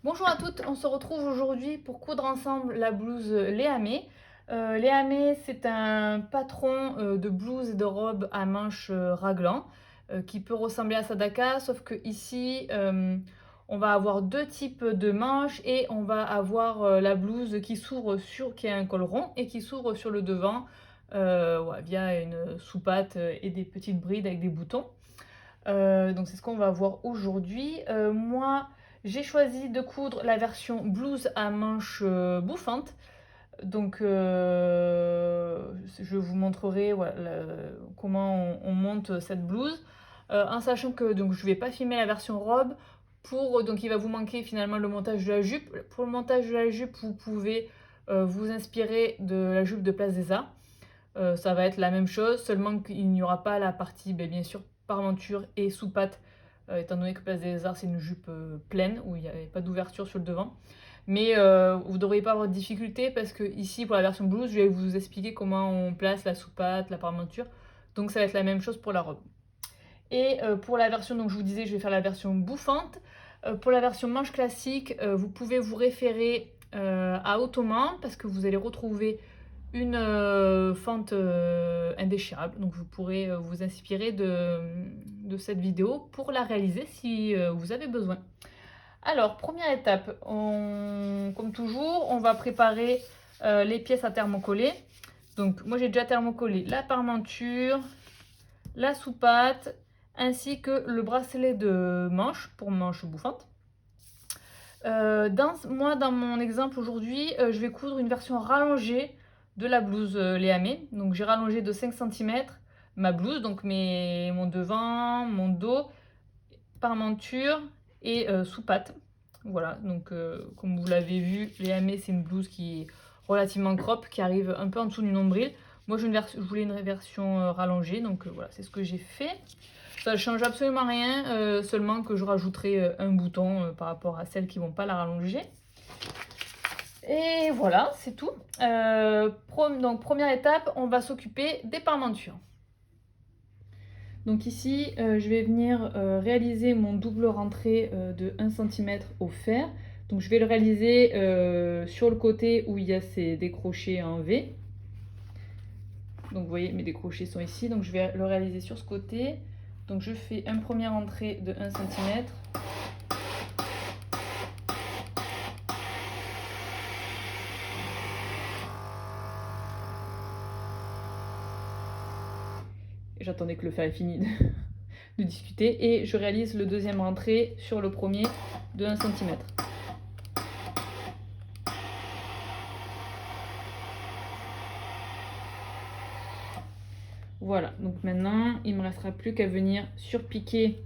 Bonjour à toutes, on se retrouve aujourd'hui pour coudre ensemble la blouse Léa May. Léa May, c'est un patron de blouse et de robe à manches raglan qui peut ressembler à Sadaka, sauf que ici on va avoir deux types de manches et on va avoir la blouse qui s'ouvre qui a un col rond et qui s'ouvre sur le devant ouais, via une soupate et des petites brides avec des boutons. Donc c'est ce qu'on va voir aujourd'hui. Moi, j'ai choisi de coudre la version blouse à manches bouffantes. Donc je vous montrerai voilà, comment on monte cette blouse. En sachant que donc, je ne vais pas filmer la version robe. Donc il va vous manquer finalement le montage de la jupe. Pour le montage de la jupe, vous pouvez vous inspirer de la jupe de Place des Arts. Ça va être la même chose, seulement qu'il n'y aura pas la partie, bien sûr, parmenture et sous-patte, étant donné que Place des Arts, c'est une jupe pleine, où il n'y avait pas d'ouverture sur le devant. Mais vous ne devriez pas avoir de difficulté, parce que ici, pour la version blouse, je vais vous expliquer comment on place la sous-patte, la parmenture. Donc ça va être la même chose pour la robe. Et pour la version, donc je vous disais, je vais faire la version bouffante. Pour la version manche classique, vous pouvez vous référer à Ottoman, parce que vous allez retrouver une fente indéchirable. Donc vous pourrez vous inspirer de cette vidéo pour la réaliser si vous avez besoin. Alors, première étape, comme toujours, on va préparer les pièces à thermocoller. Donc moi j'ai déjà thermocollé la parmenture, la soupate, ainsi que le bracelet de manche pour manche bouffante. Dans mon exemple aujourd'hui, je vais coudre une version rallongée de la blouse Léa May. Donc j'ai rallongé de 5 cm ma blouse, donc mon devant, mon dos, parmenture et sous-patte. Voilà, donc comme vous l'avez vu, Léa May c'est une blouse qui est relativement crop, qui arrive un peu en dessous du nombril. Moi je voulais une version rallongée, donc voilà, c'est ce que j'ai fait. Ça ne change absolument rien, seulement que je rajouterai un bouton par rapport à celles qui ne vont pas la rallonger. Et voilà, c'est tout. Donc première étape, on va s'occuper des parmentures. Donc ici, je vais venir réaliser mon double rentrée de 1 cm au fer. Donc je vais le réaliser sur le côté où il y a ces décrochés en V. Donc vous voyez, mes décrochés sont ici, donc je vais le réaliser sur ce côté. Donc je fais une première entrée de 1 cm. J'attendais que le fer ait fini de discuter. Et je réalise le deuxième rentrée sur le premier de 1 cm. Voilà, donc maintenant il ne me restera plus qu'à venir surpiquer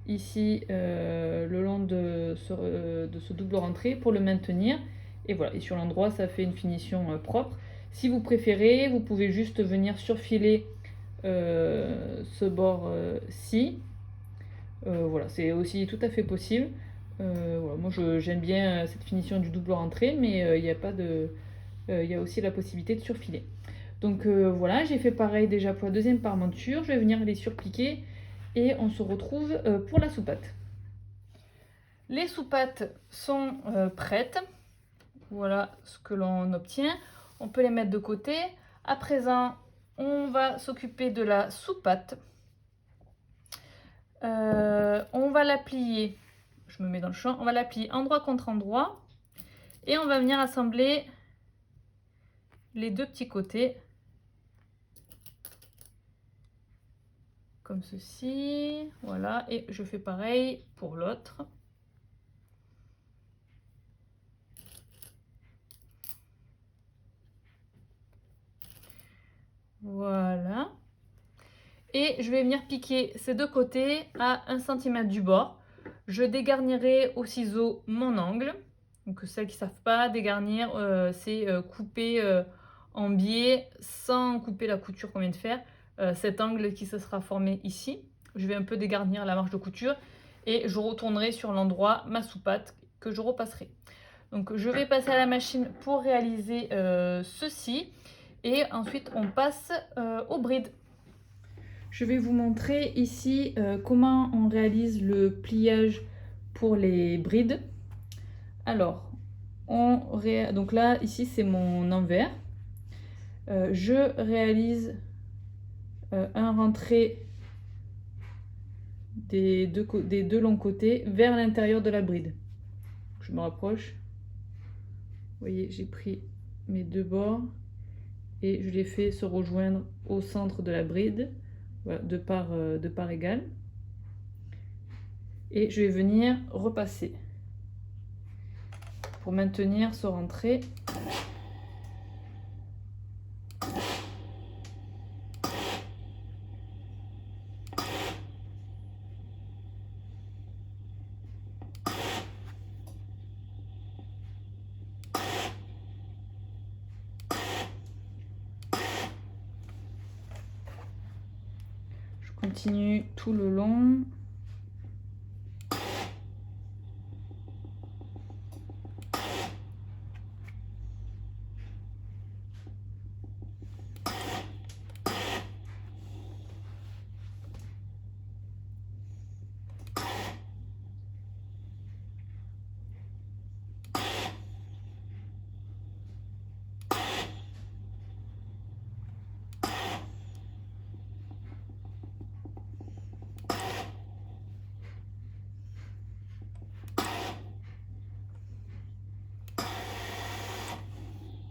ici le long de ce double rentrée pour le maintenir. Et voilà, et sur l'endroit ça fait une finition propre. Si vous préférez, vous pouvez juste venir surfiler ce bord-ci. Voilà, c'est aussi tout à fait possible. Voilà, moi j'aime bien cette finition du double rentrée, mais il y a aussi la possibilité de surfiler. Donc voilà, j'ai fait pareil déjà pour la deuxième parmenture. Je vais venir les surpiquer et on se retrouve pour la soupate. Les soupates sont prêtes. Voilà ce que l'on obtient. On peut les mettre de côté. À présent, on va s'occuper de la soupate. On va la plier. Je me mets dans le champ. On va la plier endroit contre endroit. Et on va venir assembler les deux petits côtés. Comme ceci. Voilà. Et je fais pareil pour l'autre. Voilà. Et je vais venir piquer ces deux côtés à 1 cm du bord. Je dégarnirai au ciseau mon angle. Donc celles qui ne savent pas, dégarnir, c'est couper en biais sans couper la couture qu'on vient de faire. Cet angle qui se sera formé ici. Je vais un peu dégarnir la marge de couture et je retournerai sur l'endroit ma soupate que je repasserai. Donc je vais passer à la machine pour réaliser ceci. Et ensuite on passe aux brides. Je vais vous montrer ici comment on réalise le pliage pour les brides. Alors, donc là, ici, c'est mon envers. Je réalise un rentré des deux longs côtés vers l'intérieur de la bride. Je me rapproche. Vous voyez, j'ai pris mes deux bords et je les fais se rejoindre au centre de la bride, voilà, de part égale. Et je vais venir repasser pour maintenir ce rentré. Je continue tout le long.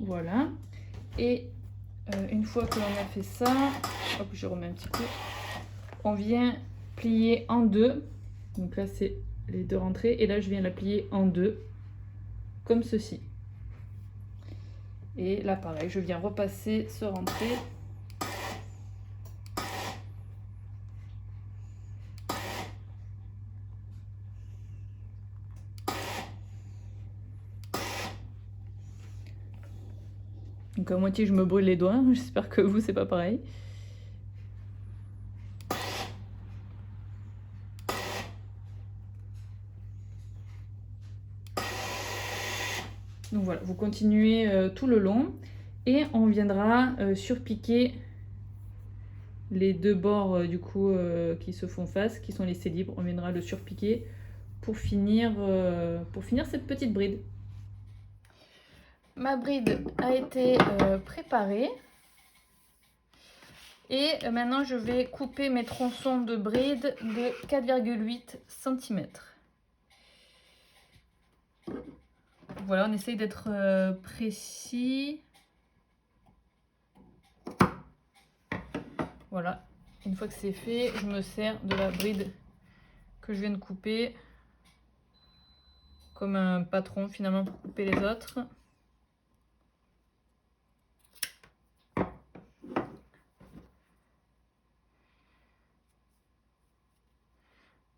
Voilà. Et une fois que l'on a fait ça, hop, je remets un petit peu. On vient plier en deux. Donc là, c'est les deux rentrées. Et là, je viens la plier en deux, comme ceci. Et là, pareil, je viens repasser ce rentré. Donc à moitié, je me brûle les doigts. J'espère que vous, c'est pas pareil. Donc voilà, vous continuez tout le long et on viendra surpiquer les deux bords du coup qui se font face, qui sont laissés libres. On viendra le surpiquer pour finir cette petite bride. Ma bride a été préparée et maintenant je vais couper mes tronçons de bride de 4,8 cm. Voilà, on essaye d'être précis. Voilà, une fois que c'est fait, je me sers de la bride que je viens de couper comme un patron finalement pour couper les autres.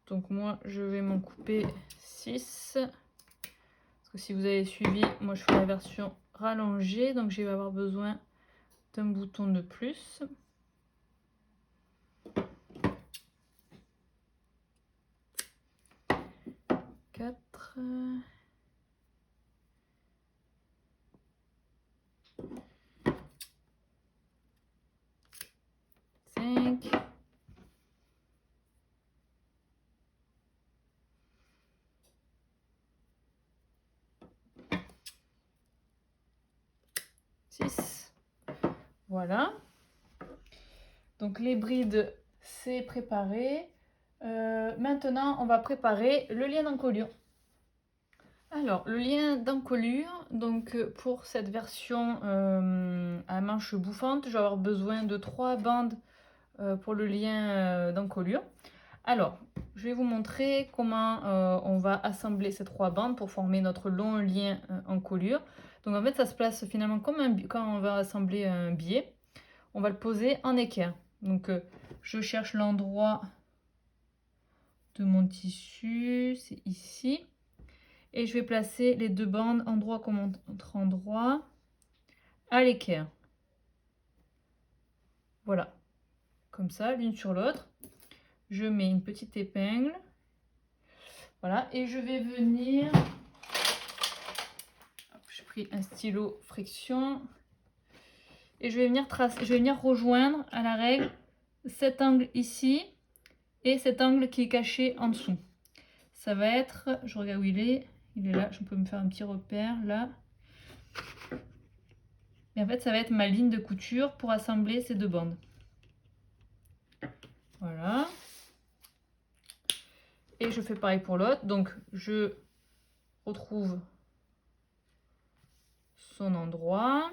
Donc moi, je vais m'en couper 6. Parce que si vous avez suivi, moi je fais la version rallongée, donc je vais avoir besoin d'un bouton de plus. Quatre. 5. 6. Voilà. Donc les brides, c'est préparé. Maintenant, on va préparer le lien d'encolure. Alors, le lien d'encolure, donc pour cette version à manche bouffante, je vais avoir besoin de 3 bandes pour le lien d'encolure. Alors, je vais vous montrer comment on va assembler ces 3 bandes pour former notre long lien encolure. Donc en fait, ça se place finalement comme quand on va assembler un billet. On va le poser en équerre. Donc je cherche l'endroit de mon tissu, c'est ici. Et je vais placer les 2 bandes endroit contre endroit à l'équerre. Voilà, comme ça, l'une sur l'autre. Je mets une petite épingle. Voilà, et je vais venir... J'ai pris un stylo friction. Et je vais venir tracer, je vais venir rejoindre à la règle cet angle ici et cet angle qui est caché en dessous. ça va être, je regarde où il est là, je peux me faire un petit repère là. Et en fait, ça va être ma ligne de couture pour assembler ces deux bandes. Voilà. Et je fais pareil pour l'autre. Donc, je retrouve son endroit.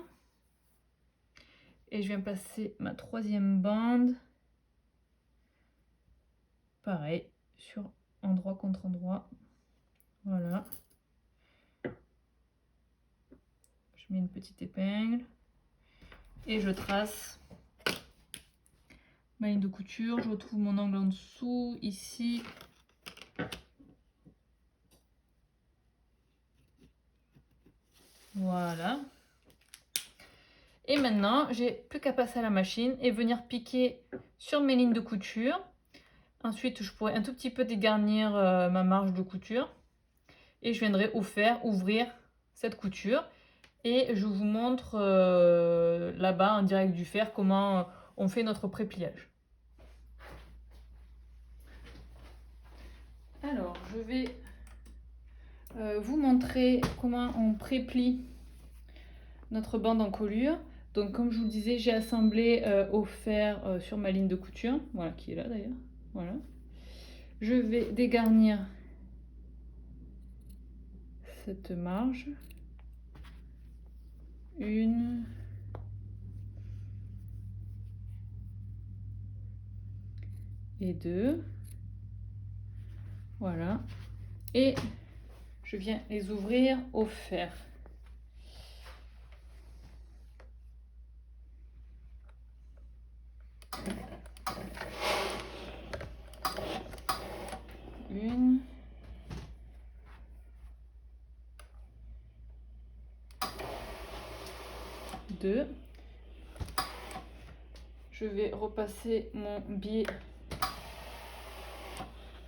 Et je viens passer ma troisième bande. Pareil, sur endroit contre endroit. Voilà. Je mets une petite épingle. Et je trace ma ligne de couture. Je retrouve mon angle en dessous, ici. Voilà. Et maintenant, j'ai plus qu'à passer à la machine et venir piquer sur mes lignes de couture. Ensuite, je pourrais un tout petit peu dégarnir ma marge de couture. Et je viendrai au fer ouvrir cette couture. Et je vous montre là-bas en direct du fer comment on fait notre pré-pliage. Alors, je vais vous montrer comment on pré-plie notre bande en colure. Donc comme je vous le disais, j'ai assemblé au fer sur ma ligne de couture, voilà, qui est là d'ailleurs. Voilà. Je vais dégarnir cette marge. Une. Et deux. Voilà. Et je viens les ouvrir au fer. Une. Deux. Je vais repasser mon biais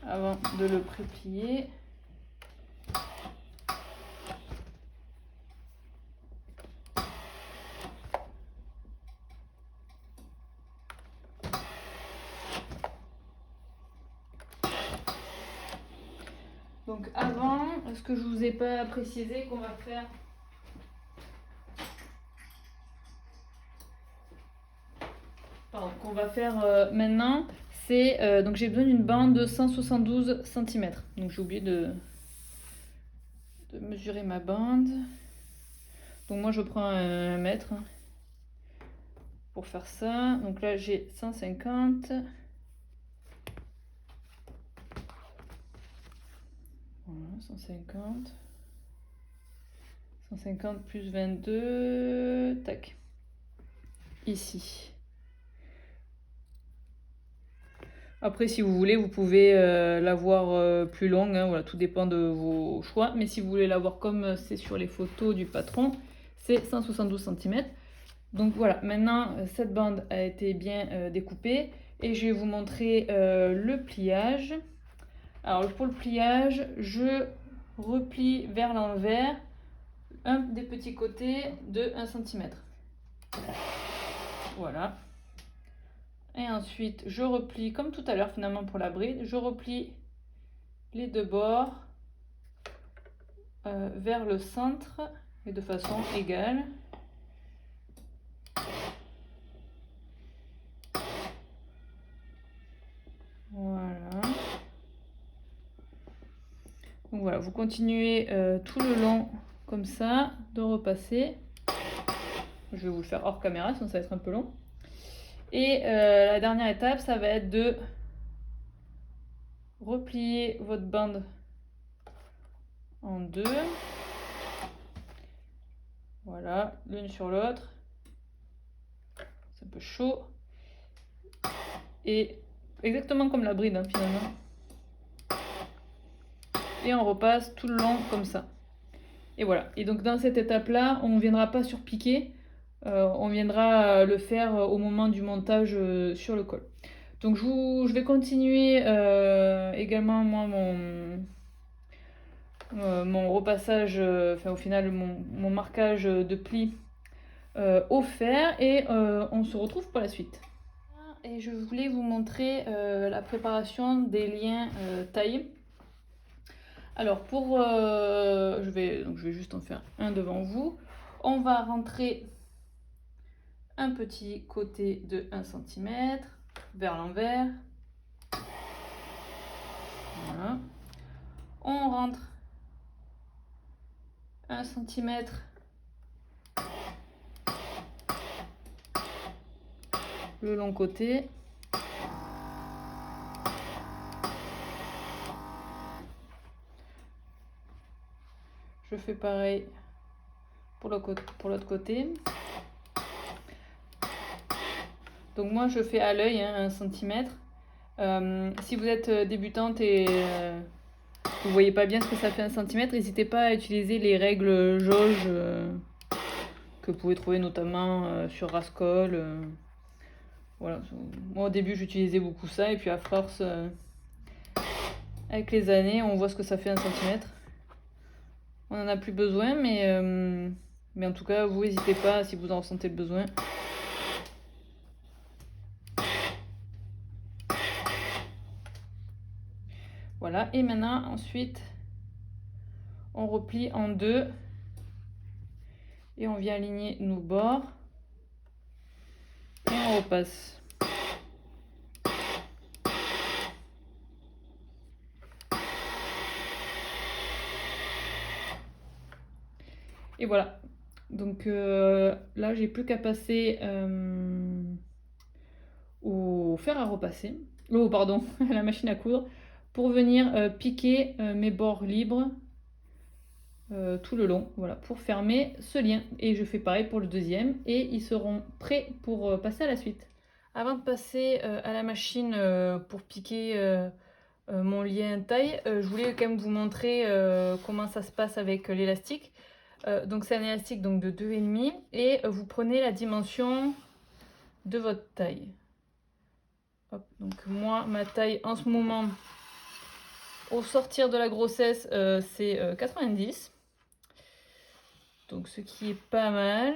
avant de le pré-plier. Donc avant, ce que je vous ai pas précisé qu'on va faire, maintenant, c'est donc j'ai besoin d'une bande de 172 cm. Donc j'ai oublié de mesurer ma bande. Donc moi je prends 1 mètre pour faire ça. Donc là j'ai 150. Voilà, 150. 150 plus 22. Tac. Ici. Après, si vous voulez, vous pouvez l'avoir plus longue, hein, voilà, tout dépend de vos choix. Mais si vous voulez l'avoir comme c'est sur les photos du patron, c'est 172 cm. Donc voilà, maintenant, cette bande a été bien découpée. Et je vais vous montrer le pliage. Alors, pour le pliage, je replie vers l'envers un des petits côtés de 1 cm. Voilà. Et ensuite, je replie, comme tout à l'heure finalement pour la bride, je replie les deux bords vers le centre et de façon égale. Voilà. Donc voilà, vous continuez tout le long comme ça, de repasser. Je vais vous le faire hors caméra, sinon ça va être un peu long. Et la dernière étape, ça va être de replier votre bande en deux. Voilà, l'une sur l'autre. C'est un peu chaud. Et exactement comme la bride, hein, finalement. Et on repasse tout le long comme ça. Et voilà. Et donc dans cette étape-là, on ne viendra pas surpiquer. On viendra le faire au moment du montage sur le col. Donc je vais continuer également moi mon repassage, enfin au final mon marquage de plis au fer et on se retrouve pour la suite. Et je voulais vous montrer la préparation des liens taille. Alors je vais juste en faire un devant vous. On va rentrer un petit côté de 1 cm vers l'envers. Voilà. On rentre 1 cm le long côté. Je fais pareil pour l'autre côté. Donc moi je fais à l'œil 1 cm. Si vous êtes débutante et vous voyez pas bien ce que ça fait 1 cm, n'hésitez pas à utiliser les règles jauge que vous pouvez trouver notamment sur Rascol. Voilà. Moi au début j'utilisais beaucoup ça et puis à force, avec les années, on voit ce que ça fait 1 cm. On n'en a plus besoin, mais en tout cas vous n'hésitez pas si vous en ressentez le besoin. Voilà, et maintenant ensuite on replie en deux et on vient aligner nos bords et on repasse. Et voilà, donc là j'ai plus qu'à passer au fer à repasser, pardon, à la machine à coudre, pour venir piquer mes bords libres tout le long, voilà, pour fermer ce lien. Et je fais pareil pour le deuxième, et ils seront prêts pour passer à la suite. Avant de passer à la machine pour piquer mon lien taille, je voulais quand même vous montrer comment ça se passe avec l'élastique. Donc c'est un élastique donc, de 2,5 et vous prenez la dimension de votre taille. Hop, donc moi, ma taille en ce moment, au sortir de la grossesse, c'est 90. Donc ce qui est pas mal.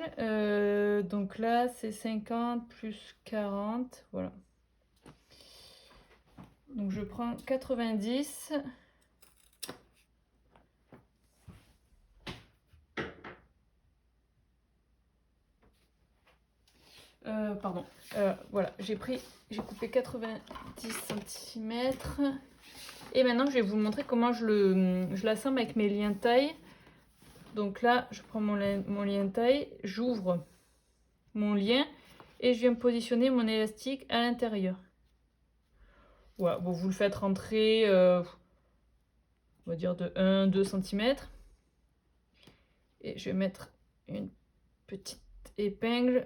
Donc là, c'est 50 plus 40. Voilà. Donc je prends 90. Pardon. Voilà, j'ai coupé 90 cm. Et maintenant, je vais vous montrer comment je l'assemble avec mes liens taille. Donc là, je prends mon lien taille, j'ouvre mon lien et je viens positionner mon élastique à l'intérieur. Voilà, bon, vous le faites rentrer, on va dire de 1-2 cm. Et je vais mettre une petite épingle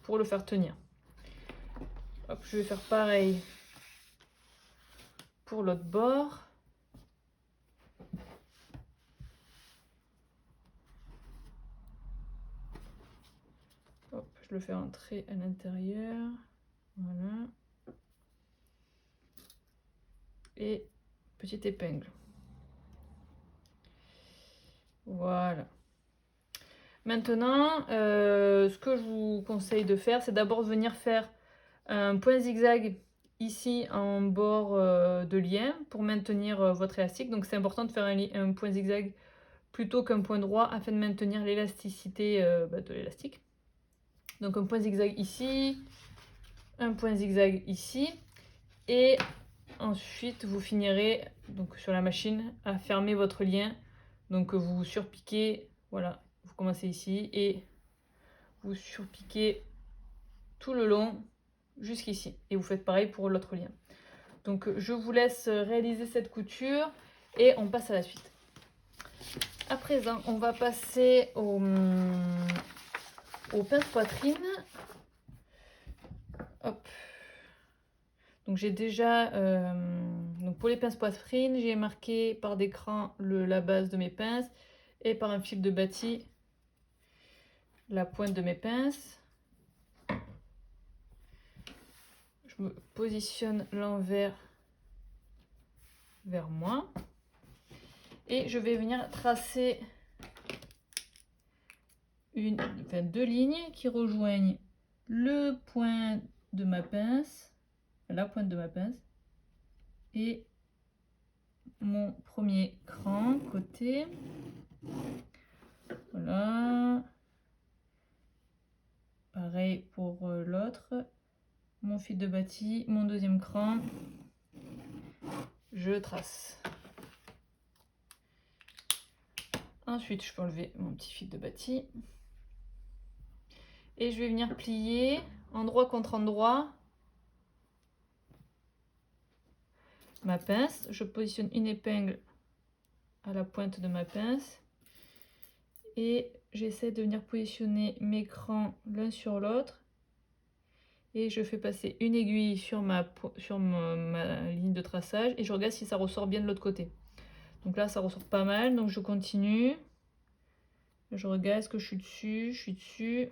pour le faire tenir. Hop, je vais faire pareil pour l'autre bord. Hop, je le fais entrer à l'intérieur. Voilà. Et petite épingle. Voilà. Maintenant, ce que je vous conseille de faire, c'est d'abord de venir faire un point zigzag ici en bord de lien pour maintenir votre élastique. Donc c'est important de faire un point zigzag plutôt qu'un point droit afin de maintenir l'élasticité de l'élastique. Donc un point zigzag ici, un point zigzag ici, et ensuite vous finirez donc sur la machine à fermer votre lien. Donc vous surpiquez, voilà, vous commencez ici et vous surpiquez tout le long jusqu'ici. Et vous faites pareil pour l'autre lien. Donc je vous laisse réaliser cette couture et on passe à la suite. À présent, on va passer au pince poitrine. Hop. Donc j'ai déjà, donc pour les pinces poitrine, j'ai marqué par des crans la base de mes pinces et par un fil de bâti la pointe de mes pinces. Je me positionne l'envers vers moi et je vais venir tracer deux lignes qui rejoignent le point de ma pince, la pointe de ma pince et mon premier cran côté. Voilà. Pareil pour l'autre. Mon fil de bâti, mon deuxième cran. Je trace. Ensuite, je peux enlever mon petit fil de bâti. Et je vais venir plier endroit contre endroit ma pince. Je positionne une épingle à la pointe de ma pince. Et j'essaie de venir positionner mes crans l'un sur l'autre. Et je fais passer une aiguille sur ma ligne de traçage. Et je regarde si ça ressort bien de l'autre côté. Donc là, ça ressort pas mal. Donc je continue. Je regarde, est-ce que je suis dessus? Je suis dessus.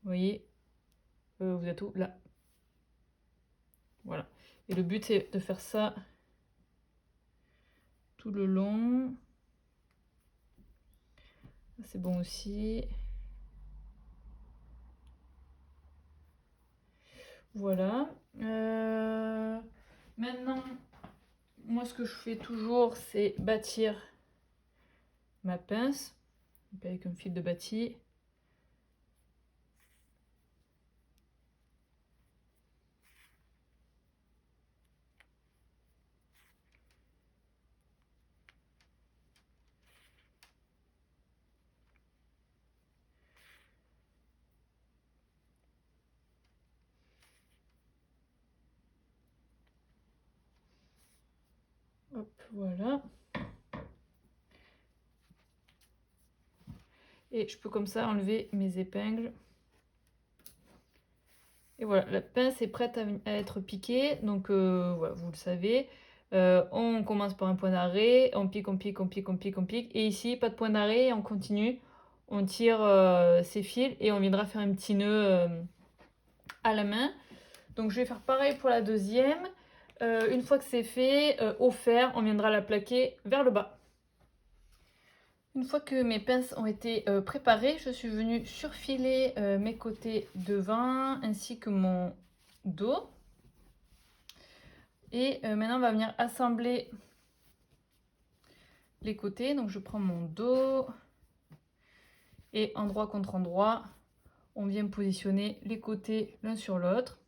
Vous voyez, vous êtes où? Là. Voilà. Et le but, c'est de faire ça tout le long. C'est bon aussi. Voilà. Maintenant, moi, ce que je fais toujours, c'est bâtir ma pince avec un fil de bâti. Hop, voilà. Et je peux comme ça enlever mes épingles. Et voilà, la pince est prête à être piquée. Donc voilà, vous le savez. On commence par un point d'arrêt, on pique, on pique, on pique, on pique, on pique. Et ici, pas de point d'arrêt, on continue. On tire ces fils et on viendra faire un petit nœud à la main. Donc je vais faire pareil pour la deuxième. Une fois que c'est fait, au fer, on viendra la plaquer vers le bas. Une fois que mes pinces ont été préparées, je suis venue surfiler mes côtés devant ainsi que mon dos. Et maintenant, on va venir assembler les côtés. Donc je prends mon dos et endroit contre endroit, on vient positionner les côtés l'un sur l'autre.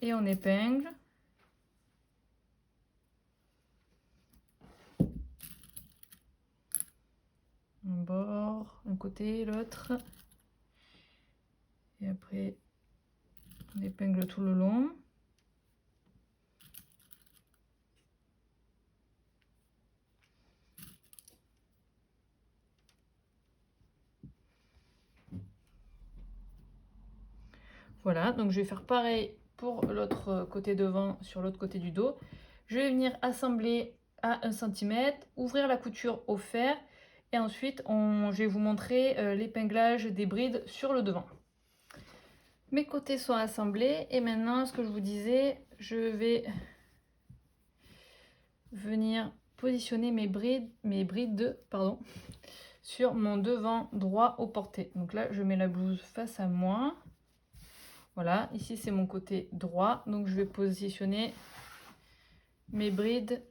Et on épingle. Un bord, un côté, l'autre. Et après, on épingle tout le long. Voilà, donc je vais faire pareil pour l'autre côté devant sur l'autre côté du dos. Je vais venir assembler à 1 cm, ouvrir la couture au fer et ensuite je vais vous montrer l'épinglage des brides sur le devant. Mes côtés sont assemblés et maintenant, ce que je vous disais, je vais venir positionner mes brides sur mon devant droit au porté. Donc là, je mets la blouse face à moi. Voilà, ici c'est mon côté droit, donc je vais positionner mes brides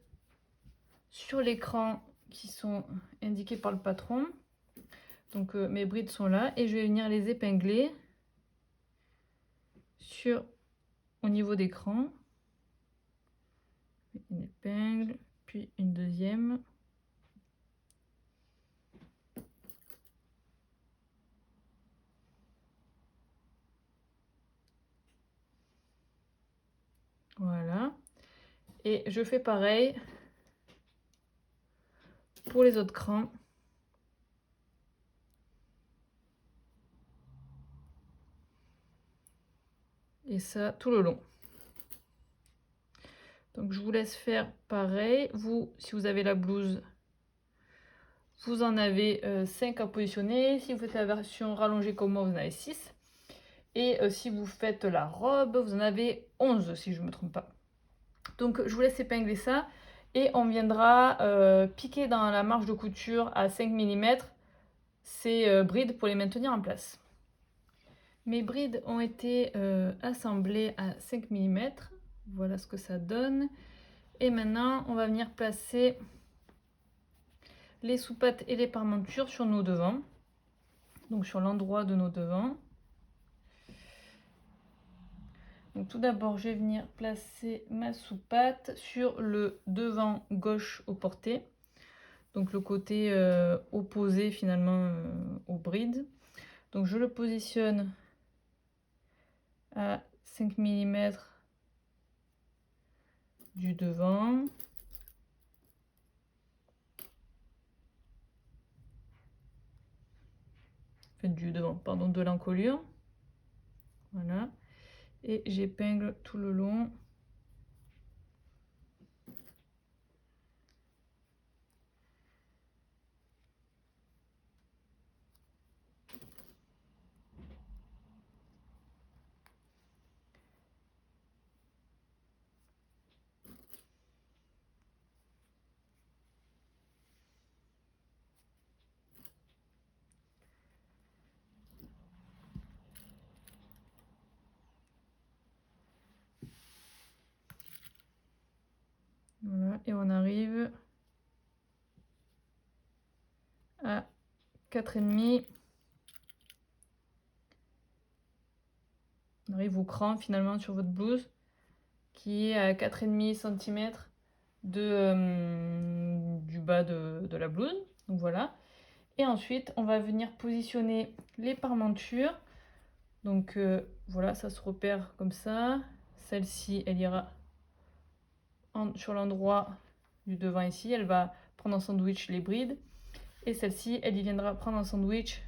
sur l'écran qui sont indiqués par le patron. Donc mes brides sont là et je vais venir les épingler au niveau d'écran. Une épingle, puis une deuxième. Voilà. Et je fais pareil pour les autres crans. Et ça tout le long. Donc je vous laisse faire pareil. Vous, si vous avez la blouse, vous en avez 5 à positionner. Si vous faites la version rallongée comme moi, vous en avez 6. Et si vous faites la robe, vous en avez 11 si je ne me trompe pas. Donc je vous laisse épingler ça. Et on viendra piquer dans la marge de couture à 5 mm ces brides pour les maintenir en place. Mes brides ont été assemblées à 5 mm. Voilà ce que ça donne. Et maintenant, on va venir placer les sous-pattes et les parmentures sur nos devants. Donc sur l'endroit de nos devants. Donc tout d'abord, je vais venir placer ma sous-patte sur le devant gauche au porté. Donc le côté opposé finalement aux brides. Donc je le positionne à 5 mm du devant. Enfin, du devant, pardon, de l'encolure. Voilà. Et j'épingle tout le long. Voilà, et on arrive à 4,5. On arrive au cran finalement sur votre blouse qui est à 4,5 cm du bas de la blouse. Donc voilà. Et ensuite, on va venir positionner les parmentures. Donc voilà, ça se repère comme ça. Celle-ci, elle ira sur l'endroit du devant ici. Elle va prendre en sandwich les brides. Et celle-ci, elle y viendra prendre en sandwich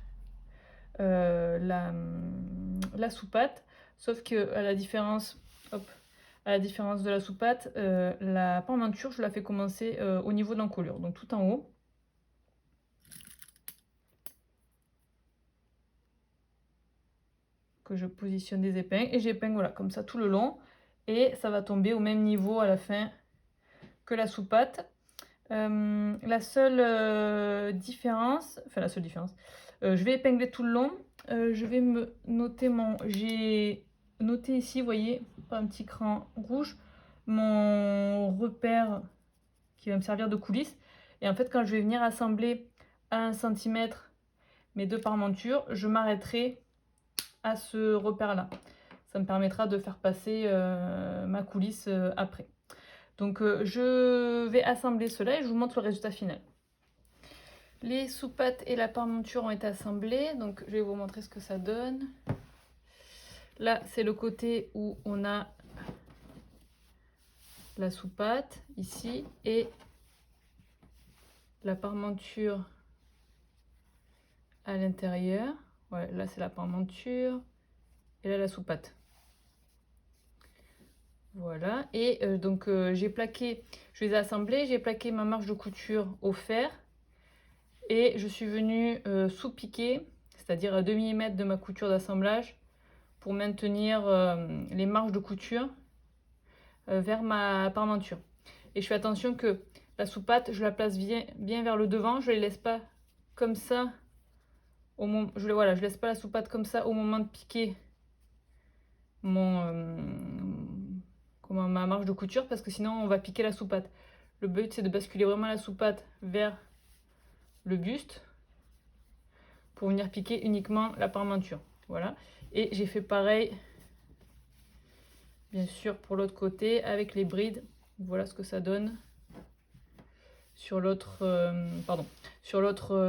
la sous-patte. Sauf que à la différence, à la différence de la sous-patte, la parmenture, je la fais commencer au niveau de l'encolure, donc tout en haut. Que je positionne des épingles et j'épingle voilà, comme ça tout le long. Et ça va tomber au même niveau à la fin que la sous-patte. La seule différence, je vais épingler tout le long. Je vais me noter j'ai noté ici, vous voyez, par un petit cran rouge, mon repère qui va me servir de coulisse. Et en fait, quand je vais venir assembler à 1 cm mes deux parmentures, je m'arrêterai à ce repère-là. Ça me permettra de faire passer ma coulisse après. Donc je vais assembler cela et je vous montre le résultat final. Les sous-pattes et la parmenture ont été assemblées, donc je vais vous montrer ce que ça donne. Là, c'est le côté où on a la sous-patte, ici, et la parmenture à l'intérieur. Ouais, là, c'est la parmenture, et là, la sous-patte. Voilà, et donc j'ai plaqué, je les ai assemblés, j'ai plaqué ma marge de couture au fer, et je suis venue sous-piquer, c'est-à-dire à 2 mm de ma couture d'assemblage, pour maintenir les marges de couture vers ma parmenture. Et je fais attention que la sous-patte, je la place bien vers le devant, je ne les laisse pas comme ça, je laisse pas la sous-patte comme ça au moment de piquer ma marge de couture, parce que sinon on va piquer la sous-patte. Le but, c'est de basculer vraiment la sous-patte vers le buste pour venir piquer uniquement la parmenture. Voilà. Et j'ai fait pareil, bien sûr, pour l'autre côté avec les brides. Voilà ce que ça donne sur l'autre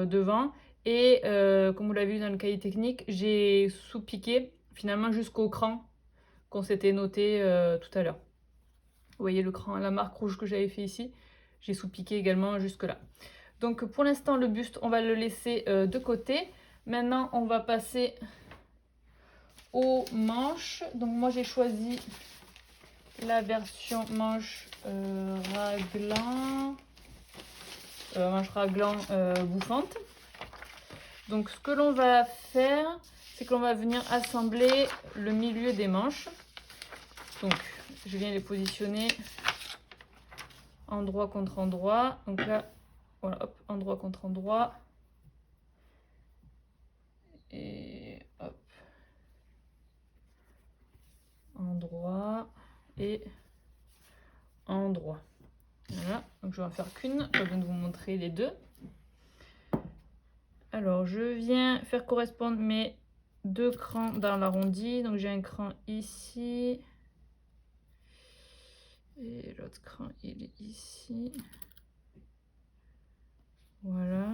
devant. Et comme vous l'avez vu dans le cahier technique, j'ai sous-piqué finalement jusqu'au cran qu'on s'était noté tout à l'heure. Vous voyez le cran, la marque rouge que j'avais fait ici, j'ai sous-piqué également jusque là. Donc pour l'instant le buste, on va le laisser de côté. Maintenant on va passer aux manches. Donc moi j'ai choisi la version manche raglan bouffante. Donc ce que l'on va faire, c'est que l'on va venir assembler le milieu des manches. Donc je viens les positionner endroit contre endroit. Donc là, voilà, hop, endroit contre endroit. Et hop, endroit. Et endroit. Voilà, donc je vais en faire qu'une, je viens de vous montrer les deux. Alors je viens faire correspondre mes deux crans dans l'arrondi. Donc j'ai un cran ici. Et l'autre cran il est ici. Voilà.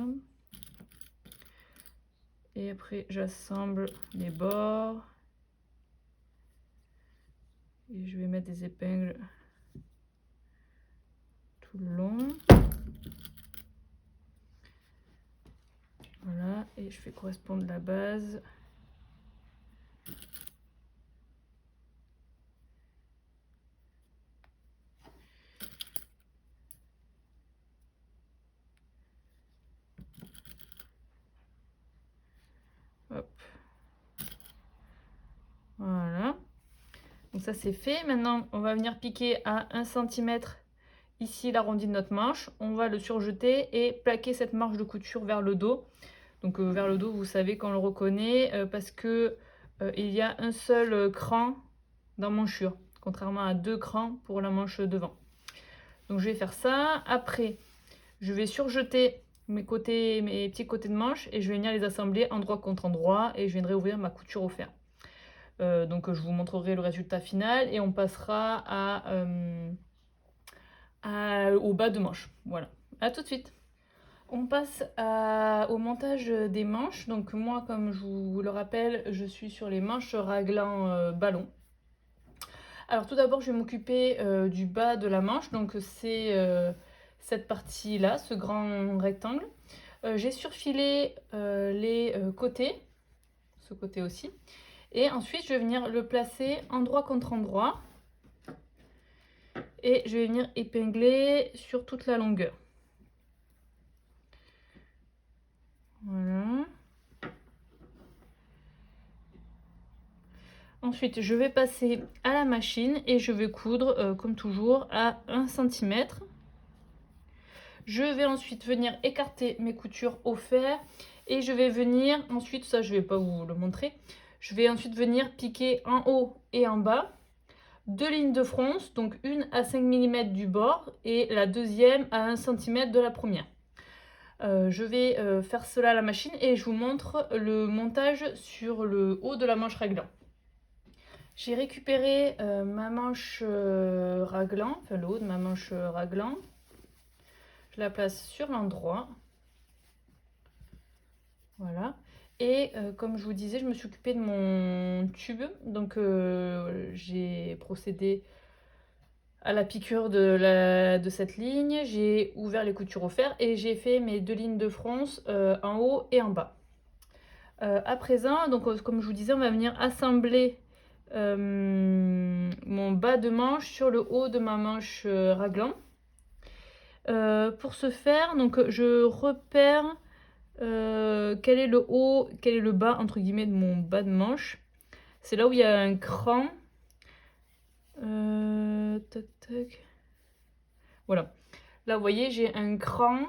Et après j'assemble les bords. Et je vais mettre des épingles tout le long. Voilà, et je fais correspondre la base. Hop. Voilà. Donc ça c'est fait. Maintenant, on va venir piquer à 1 cm ici l'arrondi de notre manche. On va le surjeter et plaquer cette marge de couture vers le dos. Donc vers le dos, vous savez qu'on le reconnaît parce que il y a un seul cran dans manchure, contrairement à 2 crans pour la manche devant. Donc je vais faire ça. Après, je vais surjeter mes petits côtés de manche et je vais venir les assembler endroit contre endroit et je viendrai ouvrir ma couture au fer. Donc je vous montrerai le résultat final et on passera au bas de manche. Voilà, à tout de suite. On passe au montage des manches. Donc moi, comme je vous le rappelle, je suis sur les manches raglan ballon. Alors tout d'abord, je vais m'occuper du bas de la manche. Donc c'est cette partie-là, ce grand rectangle. J'ai surfilé les côtés, ce côté aussi. Et ensuite, je vais venir le placer endroit contre endroit. Et je vais venir épingler sur toute la longueur. Voilà. Ensuite, je vais passer à la machine et je vais coudre, comme toujours, à 1 cm. Je vais ensuite venir écarter mes coutures au fer et je vais venir ensuite, ça je ne vais pas vous le montrer, je vais ensuite venir piquer en haut et en bas 2 lignes de fronce, donc une à 5 mm du bord et la deuxième à 1 cm de la première. Je vais faire cela à la machine et je vous montre le montage sur le haut de la manche raglan. J'ai récupéré ma manche raglan, enfin le haut de ma manche raglan. Je la place sur l'endroit. Voilà. Et comme je vous disais, je me suis occupée de mon tube. Donc j'ai procédé à la piqûre de cette ligne. J'ai ouvert les coutures au fer et j'ai fait mes 2 lignes de fronce en haut et en bas. À présent, donc, comme je vous disais, on va venir assembler mon bas de manche sur le haut de ma manche raglan. Pour ce faire, donc je repère quel est le haut, quel est le bas entre guillemets de mon bas de manche. C'est là où il y a un cran. Tac, tac. Voilà. Là, vous voyez, j'ai un cran.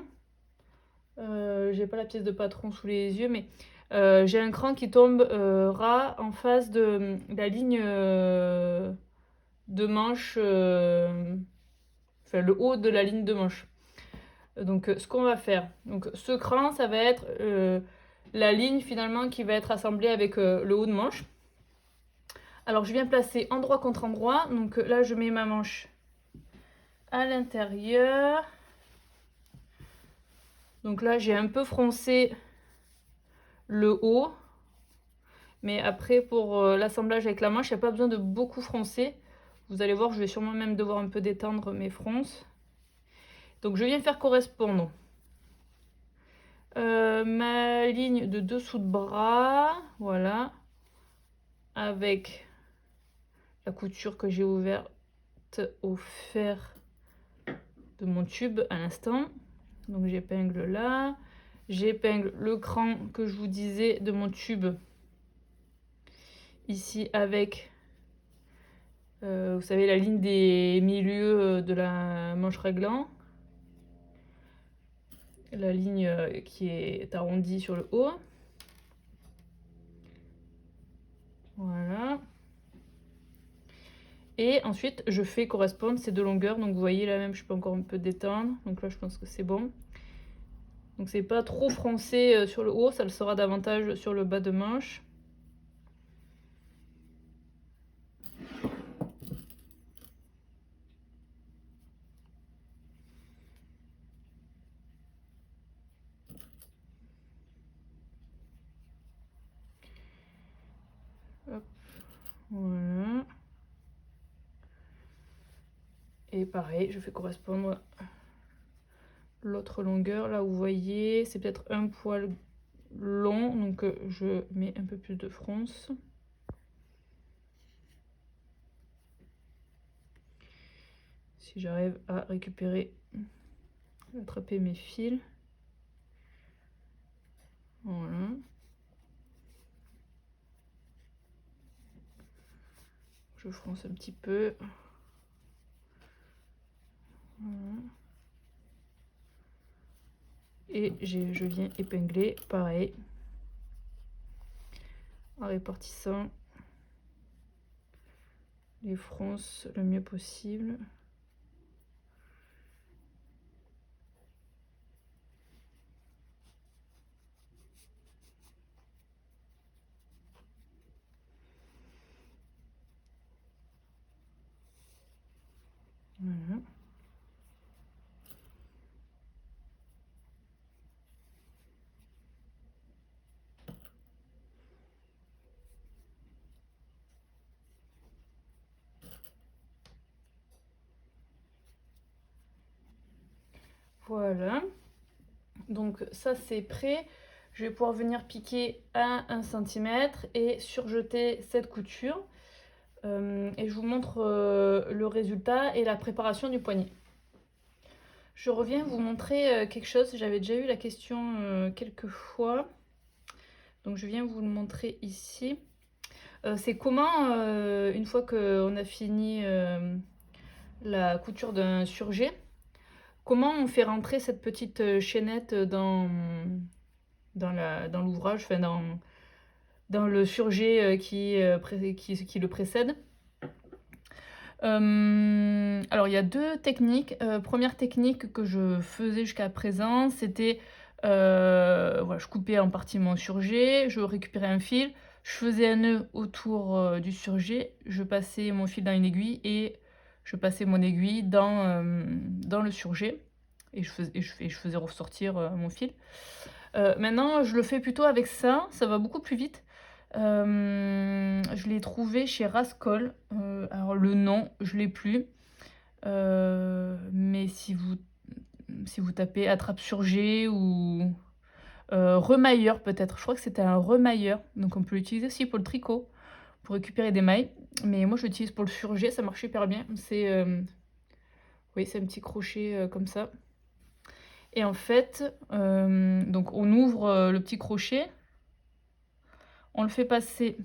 J'ai pas la pièce de patron sous les yeux, mais j'ai un cran qui tombe ras en face de la ligne de manche, enfin le haut de la ligne de manche. Donc ce qu'on va faire, donc ce cran, ça va être la ligne finalement qui va être assemblée avec le haut de manche. Alors je viens placer endroit contre endroit, donc là je mets ma manche à l'intérieur. Donc là j'ai un peu froncé le haut, mais après pour l'assemblage avec la manche, il n'y a pas besoin de beaucoup froncer. Vous allez voir, je vais sûrement même devoir un peu détendre mes fronces. Donc je viens faire correspondre ma ligne de dessous de bras, voilà, avec la couture que j'ai ouverte au fer de mon tube à l'instant. Donc j'épingle là, j'épingle le cran que je vous disais de mon tube ici avec vous savez la ligne des milieux de la manche raglan, la ligne qui est arrondie sur le haut. Voilà. Et ensuite, je fais correspondre ces deux longueurs. Donc vous voyez là même, je peux encore un peu détendre. Donc là, je pense que c'est bon. Donc c'est pas trop froncé sur le haut, ça le sera davantage sur le bas de manche. Hop, voilà. Et pareil, je fais correspondre l'autre longueur. Là, vous voyez, c'est peut-être un poil long, donc je mets un peu plus de fronce. Si j'arrive à récupérer, attraper mes fils. Voilà. Je fronce un petit peu. Voilà. Et je viens épingler, pareil, en répartissant les fronces le mieux possible. Voilà. Voilà. Donc ça c'est prêt. Je vais pouvoir venir piquer à 1 cm et surjeter cette couture. Et je vous montre le résultat et la préparation du poignet. Je reviens vous montrer quelque chose. J'avais déjà eu la question quelques fois. Donc je viens vous le montrer ici. C'est comment, une fois qu'on a fini la couture d'un surjet, comment on fait rentrer cette petite chaînette dans l'ouvrage, enfin dans le surjet qui le précède. Alors il y a deux techniques. Première technique que je faisais jusqu'à présent, c'était voilà, je coupais en partie mon surjet, je récupérais un fil, je faisais un nœud autour du surjet, je passais mon fil dans une aiguille et je passais mon aiguille dans le surjet et je faisais ressortir mon fil. Maintenant, je le fais plutôt avec ça va beaucoup plus vite. Je l'ai trouvé chez Rascol. Alors le nom, je l'ai plus. Mais si vous tapez attrape-surjet ou remailleur peut-être. Je crois que c'était un remailleur. Donc on peut l'utiliser aussi pour le tricot, pour récupérer des mailles. Mais moi je l'utilise pour le surjet, ça marche super bien. Oui, c'est un petit crochet comme ça. Et en fait, donc on ouvre le petit crochet. On le fait passer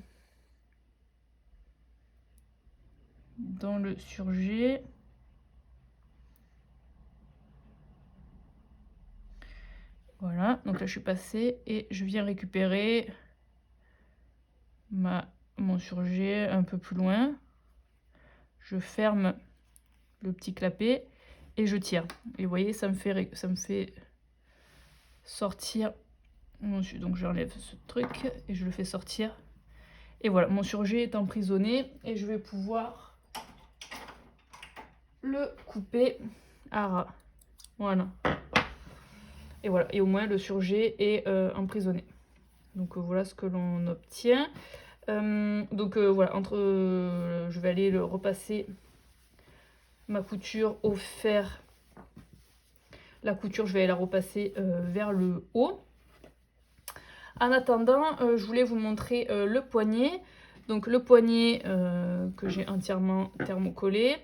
dans le surjet. Voilà, donc là je suis passée et je viens récupérer mon surjet un peu plus loin. Je ferme le petit clapet et je tire. Et vous voyez, ça me fait sortir mon surjet. Donc j'enlève ce truc et je le fais sortir. Et voilà, mon surjet est emprisonné et je vais pouvoir le couper à ras. Voilà. Et voilà, et au moins le surjet est emprisonné. Donc voilà ce que l'on obtient. Voilà, je vais aller repasser ma couture au fer. La couture, je vais la repasser vers le haut. En attendant, je voulais vous montrer le poignet. Donc le poignet que j'ai entièrement thermocollé.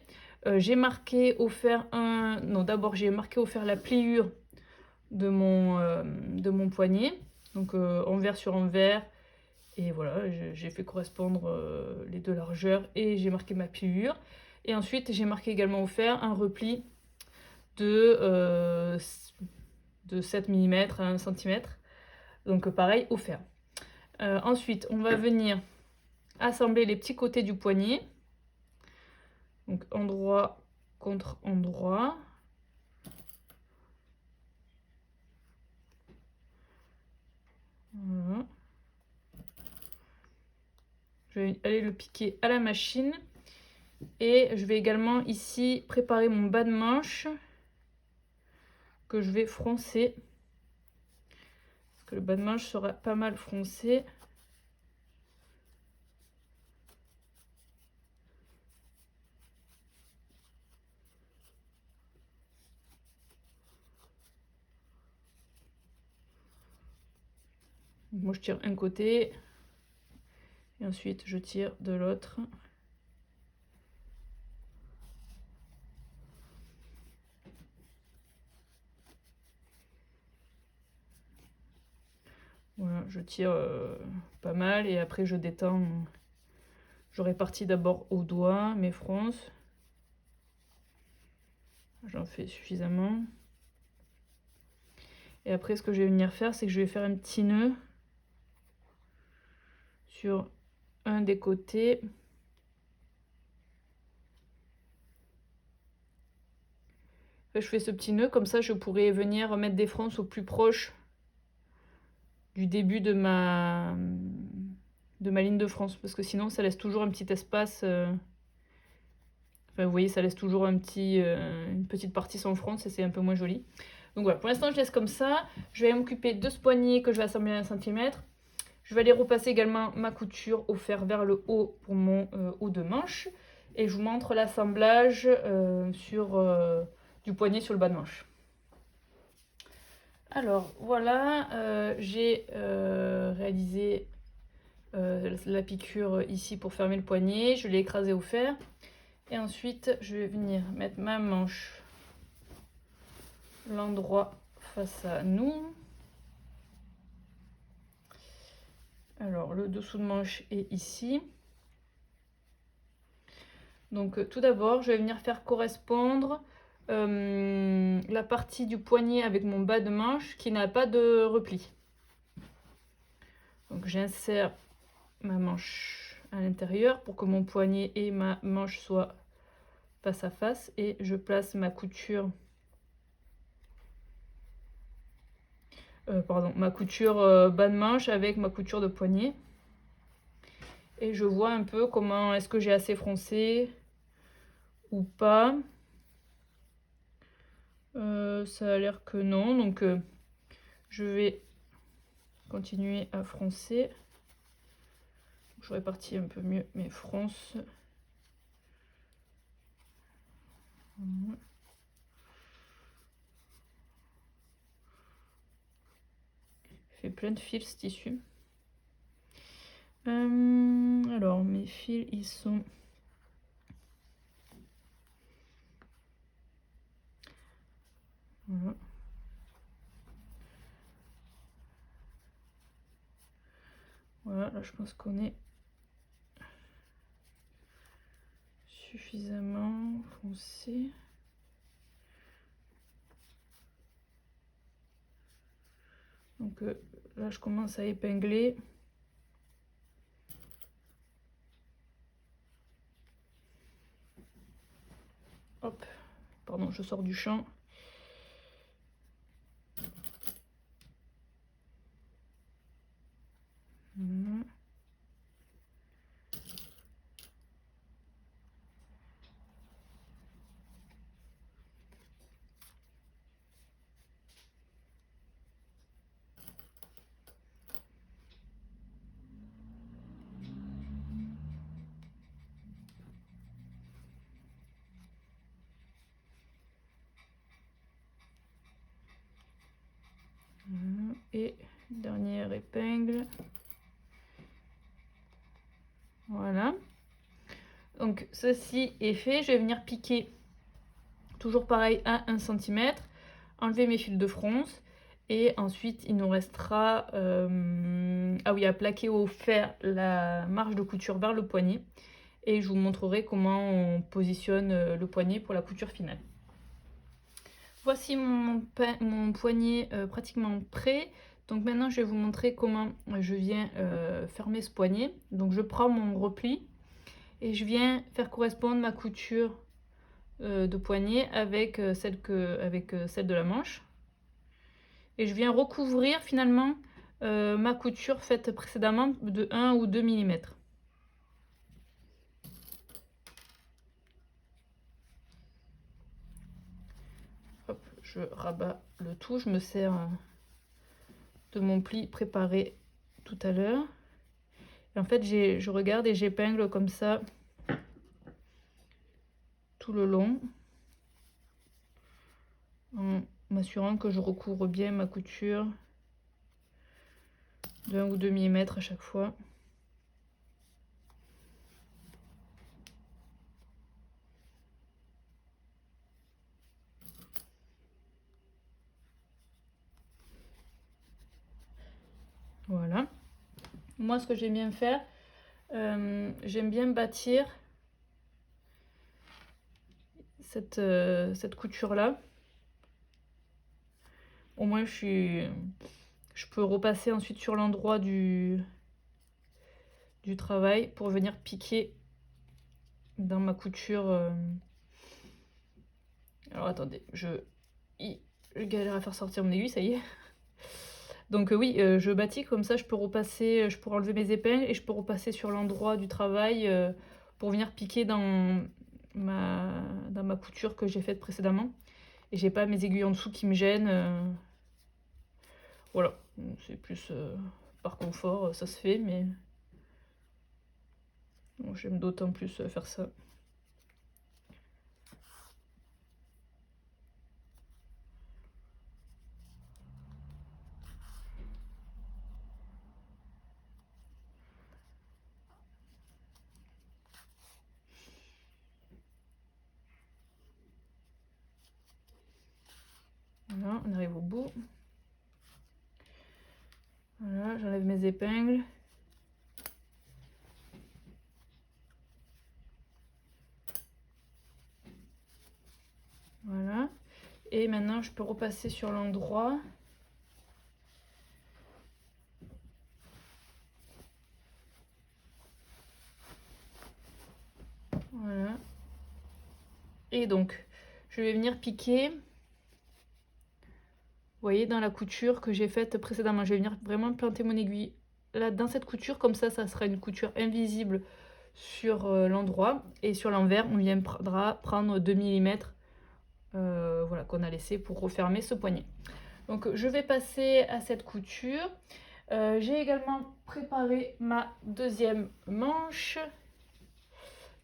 J'ai marqué au fer d'abord j'ai marqué au fer la pliure de mon poignet. Donc envers sur envers. Et voilà, j'ai fait correspondre les deux largeurs et j'ai marqué ma pliure. Et ensuite, j'ai marqué également au fer un repli de 7 mm à 1 cm. Donc pareil, au fer. Ensuite, on va venir assembler les petits côtés du poignet. Donc endroit contre endroit. Voilà. Je vais aller le piquer à la machine. Et je vais également ici préparer mon bas de manche que je vais froncer. Parce que le bas de manche sera pas mal froncé. Moi je tire un côté et ensuite je tire de l'autre. Voilà, je tire pas mal et après je détends. Je répartis d'abord au doigt mes fronces. J'en fais suffisamment. Et après ce que je vais venir faire, c'est que je vais faire un petit nœud sur un des côtés. Je fais ce petit nœud, comme ça je pourrais venir mettre des fronces au plus proche du début de ma ligne de fronce, parce que sinon ça laisse toujours un petit espace. Enfin, vous voyez, ça laisse toujours une petite partie sans fronce et c'est un peu moins joli. Donc voilà, pour l'instant je laisse comme ça. Je vais m'occuper de ce poignet que je vais assembler à 1 cm. Je vais aller repasser également ma couture au fer vers le haut pour mon haut de manche. Et je vous montre l'assemblage du poignet sur le bas de manche. Alors voilà, j'ai réalisé la piqûre ici pour fermer le poignet. Je l'ai écrasé au fer. Et ensuite, je vais venir mettre ma manche, l'endroit face à nous. Alors, le dessous de manche est ici. Donc, tout d'abord, je vais venir faire correspondre la partie du poignet avec mon bas de manche qui n'a pas de repli. Donc, j'insère ma manche à l'intérieur pour que mon poignet et ma manche soient face à face et je place ma couture ma couture bas de manche avec ma couture de poignet et je vois un peu comment est-ce que j'ai assez froncé ou pas. Ça a l'air que non, donc je vais continuer à froncer. Je répartis un peu mieux mes fronces. Fait plein de fils ce tissu. Alors mes fils ils sont voilà. Voilà, là je pense qu'on est suffisamment foncé. Donc là je commence à épingler. Hop, pardon, je sors du champ. Et dernière épingle. Voilà. Donc ceci est fait. Je vais venir piquer toujours pareil à 1 cm. Enlever mes fils de fronce. Et ensuite il nous restera à plaquer au fer la marge de couture vers le poignet. Et je vous montrerai comment on positionne le poignet pour la couture finale. Voici mon poignet pratiquement prêt. Donc maintenant je vais vous montrer comment je viens fermer ce poignet. Donc je prends mon repli et je viens faire correspondre ma couture de poignet avec celle de la manche. Et je viens recouvrir finalement ma couture faite précédemment de 1 ou 2 mm. Hop, je rabats le tout, je me sers de mon pli préparé tout à l'heure. Et en fait, je regarde et j'épingle comme ça tout le long, en m'assurant que je recouvre bien ma couture de 1 ou 2 mm à chaque fois. Voilà. Moi, ce que j'aime bien faire, j'aime bien bâtir cette couture-là. Au moins, je peux repasser ensuite sur l'endroit du travail pour venir piquer dans ma couture. Alors attendez, je galère à faire sortir mon aiguille, ça y est. Donc oui, je bâtis comme ça, je peux repasser, je pourrais enlever mes épingles et je peux repasser sur l'endroit du travail pour venir piquer dans ma couture que j'ai faite précédemment. Et j'ai pas mes aiguilles en dessous qui me gênent. Voilà, c'est plus par confort, ça se fait, mais bon, j'aime d'autant plus faire ça. Voilà, on arrive au bout. Voilà, j'enlève mes épingles. Voilà. Et maintenant, je peux repasser sur l'endroit. Voilà. Et donc, je vais venir piquer, vous voyez, dans la couture que j'ai faite précédemment. Je vais venir vraiment planter mon aiguille là dans cette couture, comme ça sera une couture invisible sur l'endroit. Et sur l'envers, on viendra prendre 2 mm voilà, qu'on a laissé pour refermer ce poignet. Donc je vais passer à cette couture. J'ai également préparé ma deuxième manche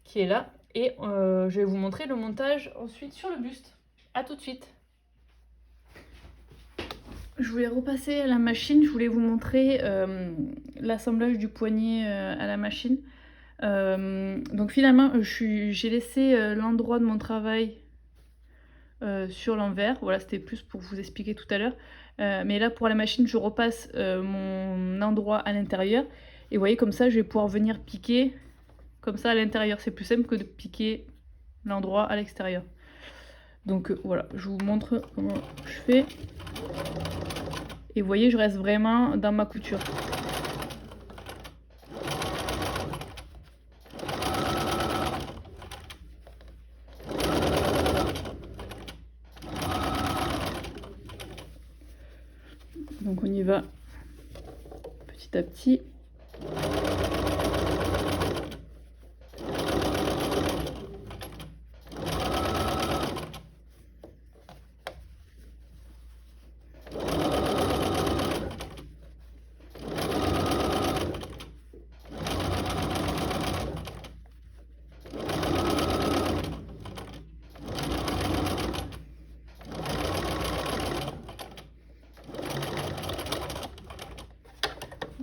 qui est là. Et je vais vous montrer le montage ensuite sur le buste. A tout de suite. Je voulais repasser à la machine, je voulais vous montrer l'assemblage du poignet à la machine. Donc finalement, j'ai laissé l'endroit de mon travail sur l'envers. Voilà, c'était plus pour vous expliquer tout à l'heure. Mais là, pour la machine, je repasse mon endroit à l'intérieur. Et vous voyez, comme ça, je vais pouvoir venir piquer comme ça à l'intérieur. C'est plus simple que de piquer l'endroit à l'extérieur. Donc voilà, je vous montre comment je fais. Et vous voyez, je reste vraiment dans ma couture. Donc on y va petit à petit.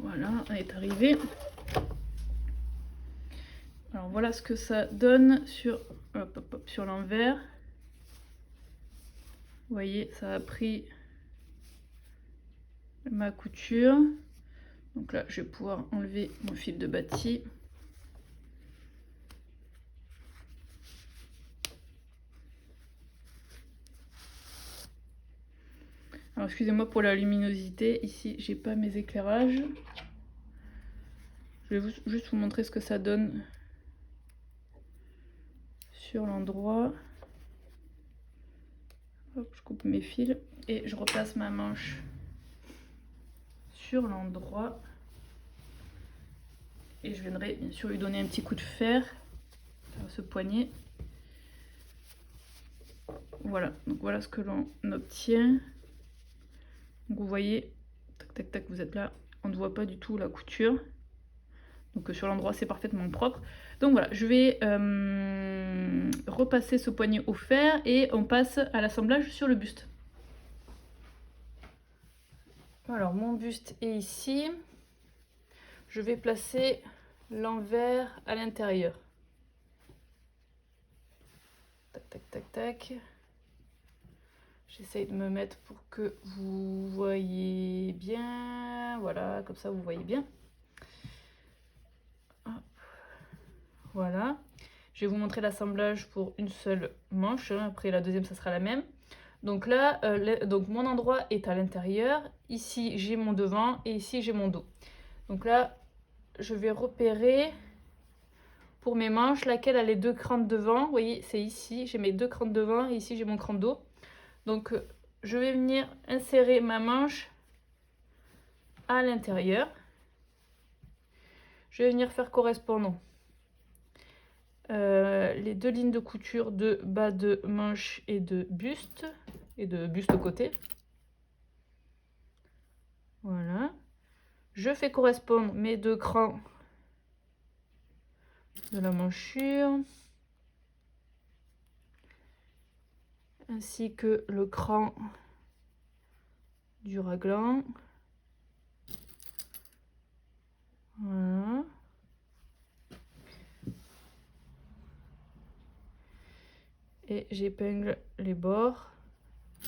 Voilà, on est arrivé. Alors voilà ce que ça donne sur, sur l'envers. Vous voyez, ça a pris ma couture. Donc là, je vais pouvoir enlever mon fil de bâti. Alors excusez-moi pour la luminosité, ici j'ai pas mes éclairages. Je vais juste vous montrer ce que ça donne sur l'endroit. Hop, je coupe mes fils et je repasse ma manche sur l'endroit. Et je viendrai bien sûr lui donner un petit coup de fer à ce poignet. Voilà, donc voilà ce que l'on obtient. Donc vous voyez, tac tac tac, vous êtes là, on ne voit pas du tout la couture. Donc sur l'endroit c'est parfaitement propre. Donc voilà, je vais repasser ce poignet au fer et on passe à l'assemblage sur le buste. Alors mon buste est ici. Je vais placer l'envers à l'intérieur. Tac tac tac tac. J'essaye de me mettre pour que vous voyez bien. Voilà, comme ça vous voyez bien. Hop. Voilà. Je vais vous montrer l'assemblage pour une seule manche. Après la deuxième, ça sera la même. Donc là, donc mon endroit est à l'intérieur. Ici, j'ai mon devant et ici, j'ai mon dos. Donc là, je vais repérer pour mes manches laquelle a les deux crans de devant. Vous voyez, c'est ici, j'ai mes deux crans de devant et ici, j'ai mon cran de dos. Donc, je vais venir insérer ma manche à l'intérieur. Je vais venir faire correspondre les deux lignes de couture de bas de manche et de buste côté. Voilà. Je fais correspondre mes deux crans de la manchure ainsi que le cran du raglan. Voilà. Et j'épingle les bords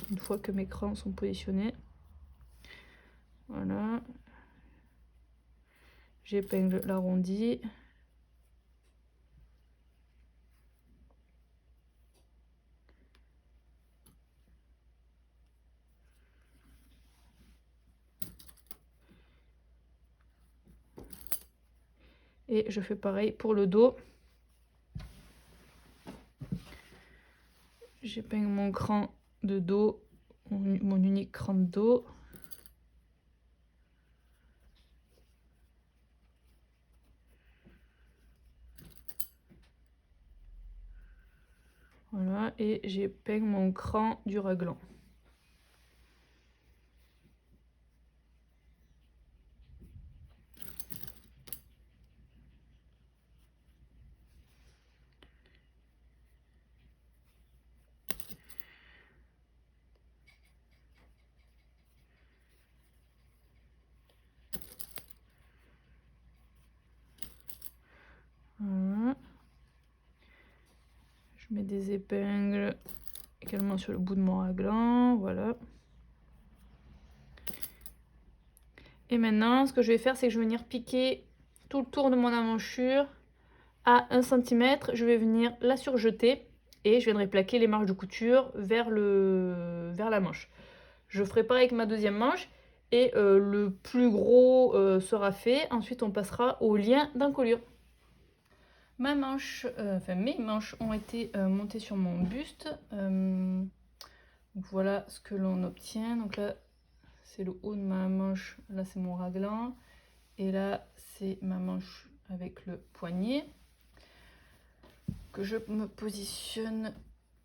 une fois que mes crans sont positionnés. Voilà. J'épingle l'arrondi. Et je fais pareil pour le dos. J'épingle mon cran de dos, mon unique cran de dos. Voilà, et j'épingle mon cran du raglan. Voilà. Je mets des épingles également sur le bout de mon raglan, voilà. Et maintenant, ce que je vais faire, c'est que je vais venir piquer tout le tour de mon amanchure à 1 cm. Je vais venir la surjeter et je viendrai plaquer les marges de couture vers la manche. Je ferai pareil avec ma deuxième manche et le plus gros sera fait. Ensuite, on passera au lien d'encolure. Mes manches ont été montées sur mon buste. Donc voilà ce que l'on obtient. Donc là, c'est le haut de ma manche. Là, c'est mon raglan. Et là, c'est ma manche avec le poignet. Que je me positionne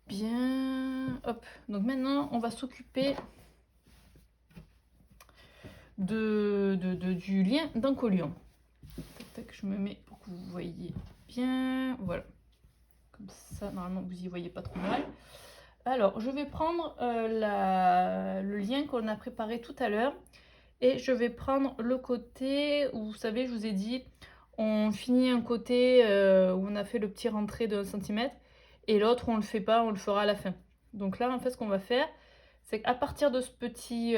bien. Hop. Donc maintenant, on va s'occuper du lien d'encolure. Je me mets pour que vous voyez bien. Voilà. Comme ça, normalement, vous y voyez pas trop mal. Alors, je vais prendre le lien qu'on a préparé tout à l'heure. Et je vais prendre le côté où, vous savez, je vous ai dit, on finit un côté où on a fait le petit rentré de 1 cm. Et l'autre, on ne le fait pas, on le fera à la fin. Donc là, en fait, ce qu'on va faire, c'est qu'à partir de ce petit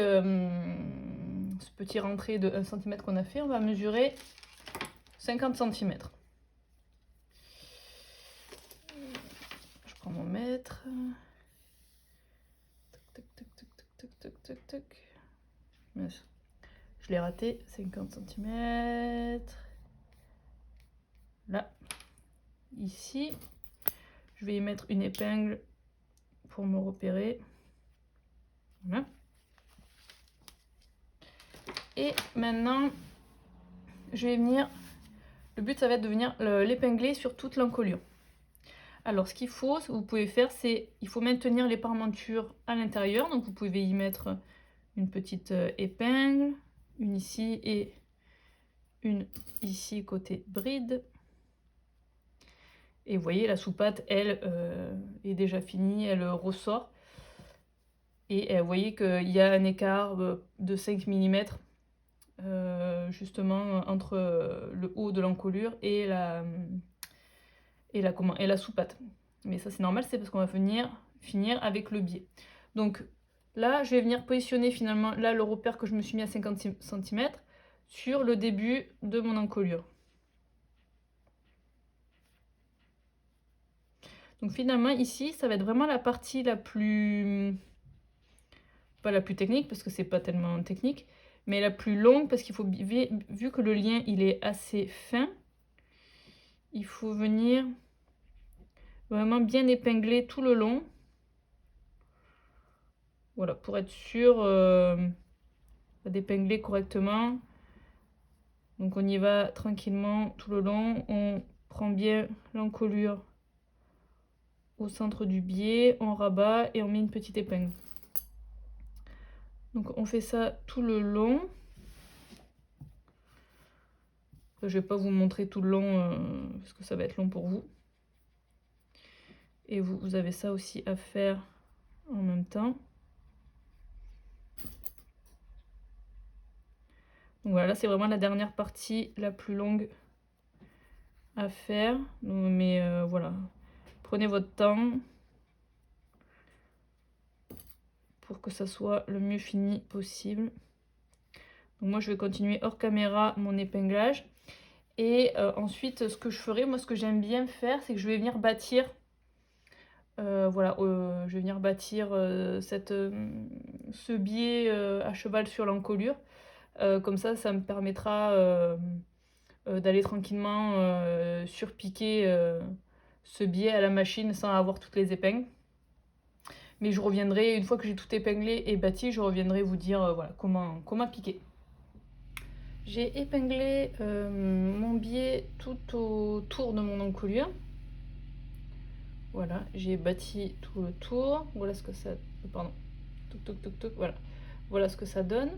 rentré de 1 cm qu'on a fait, on va mesurer 50 cm. Je prends mon mètre. Tac, tac, tac, tac, tac, tac, tac, tac. Je l'ai raté, 50 cm. Là, ici. Je vais y mettre une épingle pour me repérer. Voilà. Et maintenant, je vais venir... Le but, ça va être de venir l'épingler sur toute l'encolure. Alors, ce qu'il faut, ce que vous pouvez faire, c'est... Il faut maintenir les parmentures à l'intérieur. Donc, vous pouvez y mettre une petite épingle, une ici et une ici côté bride. Et vous voyez, la soupate, elle, est déjà finie, elle ressort. Et vous voyez qu'il y a un écart de 5 mm justement entre le haut de l'encolure et la soupate. Mais ça c'est normal, c'est parce qu'on va finir avec le biais. Donc là, je vais venir positionner finalement là le repère que je me suis mis à 50 cm sur le début de mon encolure. Donc finalement ici, ça va être vraiment la partie la plus... pas la plus technique parce que c'est pas tellement technique, mais la plus longue parce qu'il faut, vu que le lien il est assez fin, il faut venir vraiment bien épingler tout le long. Voilà, pour être sûr d'épingler correctement. Donc on y va tranquillement tout le long, on prend bien l'encolure au centre du biais, on rabat et on met une petite épingle. Donc on fait ça tout le long. Je ne vais pas vous montrer tout le long parce que ça va être long pour vous. Et vous avez ça aussi à faire en même temps. Donc voilà, là c'est vraiment la dernière partie la plus longue à faire. Donc, mais voilà, prenez votre temps pour que ça soit le mieux fini possible. Donc moi je vais continuer hors caméra mon épinglage. Et ensuite, ce que je ferai, moi ce que j'aime bien faire, c'est que je vais venir bâtir, voilà, je vais venir bâtir ce biais à cheval sur l'encolure. Comme ça me permettra d'aller tranquillement surpiquer ce biais à la machine sans avoir toutes les épingles. Mais je reviendrai, une fois que j'ai tout épinglé et bâti, je reviendrai vous dire voilà, comment piquer. J'ai épinglé mon biais tout autour de mon encolure. Voilà, j'ai bâti tout le tour. Voilà ce que ça... Pardon. Voilà. Voilà ce que ça donne.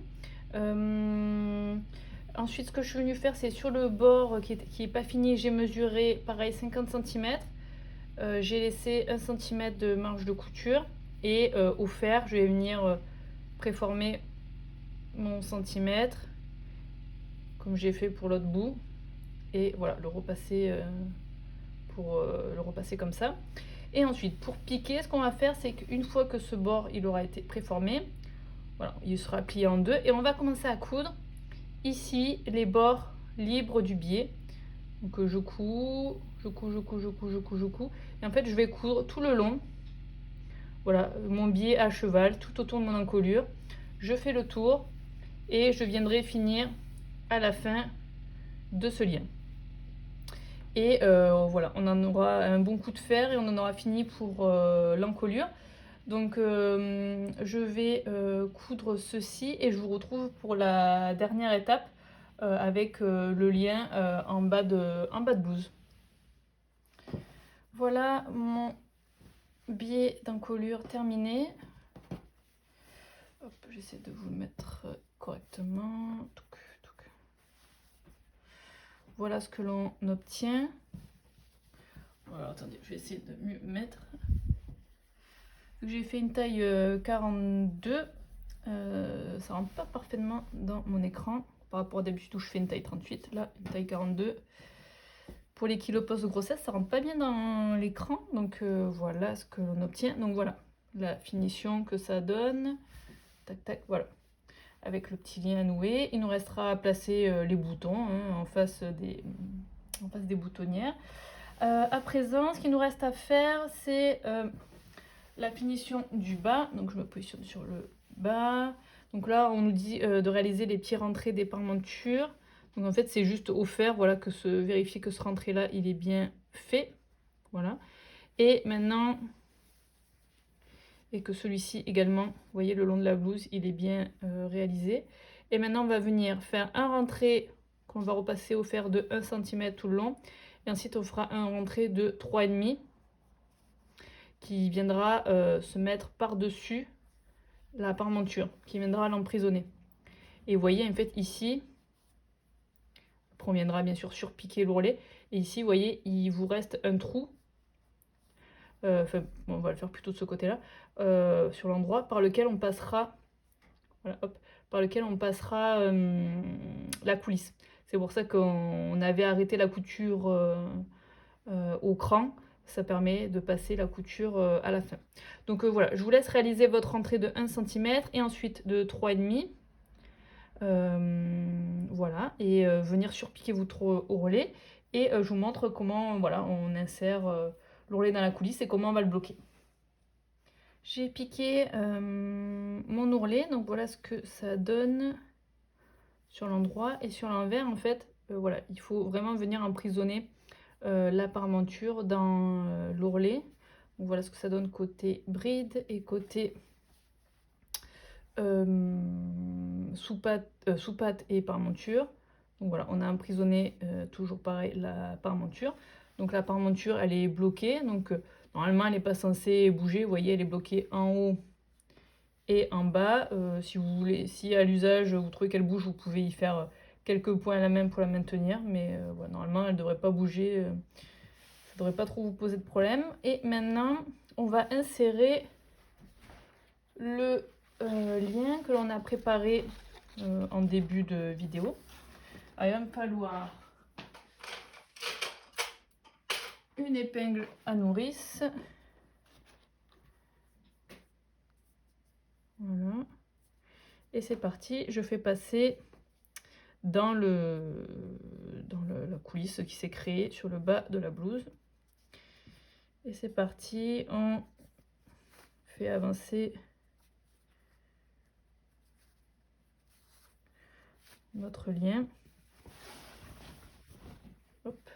Ensuite, ce que je suis venue faire, c'est sur le bord qui est pas fini, j'ai mesuré, pareil, 50 cm. J'ai laissé 1 cm de marge de couture. Et au fer, je vais venir préformer mon centimètre, comme j'ai fait pour l'autre bout. Et voilà, le repasser le repasser comme ça. Et ensuite, pour piquer, ce qu'on va faire, c'est qu'une fois que ce bord il aura été préformé, voilà, il sera plié en deux et on va commencer à coudre ici les bords libres du biais. Donc je couds, et en fait je vais coudre tout le long. Voilà, mon biais à cheval tout autour de mon encolure. Je fais le tour et je viendrai finir à la fin de ce lien. Et voilà, on en aura un bon coup de fer et on en aura fini pour l'encolure. Donc je vais coudre ceci et je vous retrouve pour la dernière étape avec le lien en bas de blouse. Voilà mon biais d'encolure terminé. Hop, j'essaie de vous le mettre correctement. Voilà ce que l'on obtient. Voilà, attendez, je vais essayer de mieux mettre. J'ai fait une taille 42, ça rentre pas parfaitement dans mon écran par rapport à d'habitude où je fais une taille 38. Là, une taille 42. Pour les kilos post-grossesse, ça rentre pas bien dans l'écran, donc voilà ce que l'on obtient. Donc voilà la finition que ça donne. Tac tac, voilà. Avec le petit lien noué, il nous restera à placer les boutons en face des boutonnières. À présent, ce qu'il nous reste à faire, c'est la finition du bas. Donc je me positionne sur le bas. Donc là, on nous dit de réaliser les petits rentrées des parmentures. Donc en fait, c'est juste au fer, voilà, vérifier que ce rentré là, il est bien fait. Voilà. Et maintenant, et que celui-ci également, vous voyez, le long de la blouse, il est bien réalisé. Et maintenant, on va venir faire un rentré qu'on va repasser au fer de 1 cm tout le long. Et ensuite, on fera un rentré de 3,5 qui viendra se mettre par-dessus la parmenture, qui viendra l'emprisonner. Et vous voyez, en fait, ici, après on viendra bien sûr surpiquer l'ourlet. Et ici, vous voyez, il vous reste un trou. Enfin, on va le faire plutôt de ce côté-là, sur l'endroit par lequel on passera, voilà, hop, par lequel on passera la coulisse. C'est pour ça qu'on avait arrêté la couture au cran. Ça permet de passer la couture à la fin. Donc voilà, je vous laisse réaliser votre entrée de 1 cm et ensuite de 3,5. Voilà, et venir surpiquer votre ourlet. Et je vous montre comment voilà, on insère l'ourlet dans la coulisse et comment on va le bloquer. J'ai piqué mon ourlet, donc voilà ce que ça donne sur l'endroit. Et sur l'envers, en fait, voilà, il faut vraiment venir emprisonner la parmenture dans l'ourlet. Donc voilà ce que ça donne côté bride et côté sous-patte et parmenture. Donc voilà, on a emprisonné toujours pareil la parmenture. Donc la parmenture, elle est bloquée. Donc normalement, elle n'est pas censée bouger. Vous voyez, elle est bloquée en haut et en bas. Si vous voulez, si à l'usage vous trouvez qu'elle bouge, vous pouvez y faire quelques points à la main pour la maintenir. Mais voilà, normalement, elle ne devrait pas bouger. Ça ne devrait pas trop vous poser de problème. Et maintenant, on va insérer le lien que l'on a préparé en début de vidéo. Alors, il va me falloir une épingle à nourrice. Voilà. Et c'est parti, je fais passer dans la coulisse qui s'est créée sur le bas de la blouse. Et c'est parti, on fait avancer notre lien. Hop.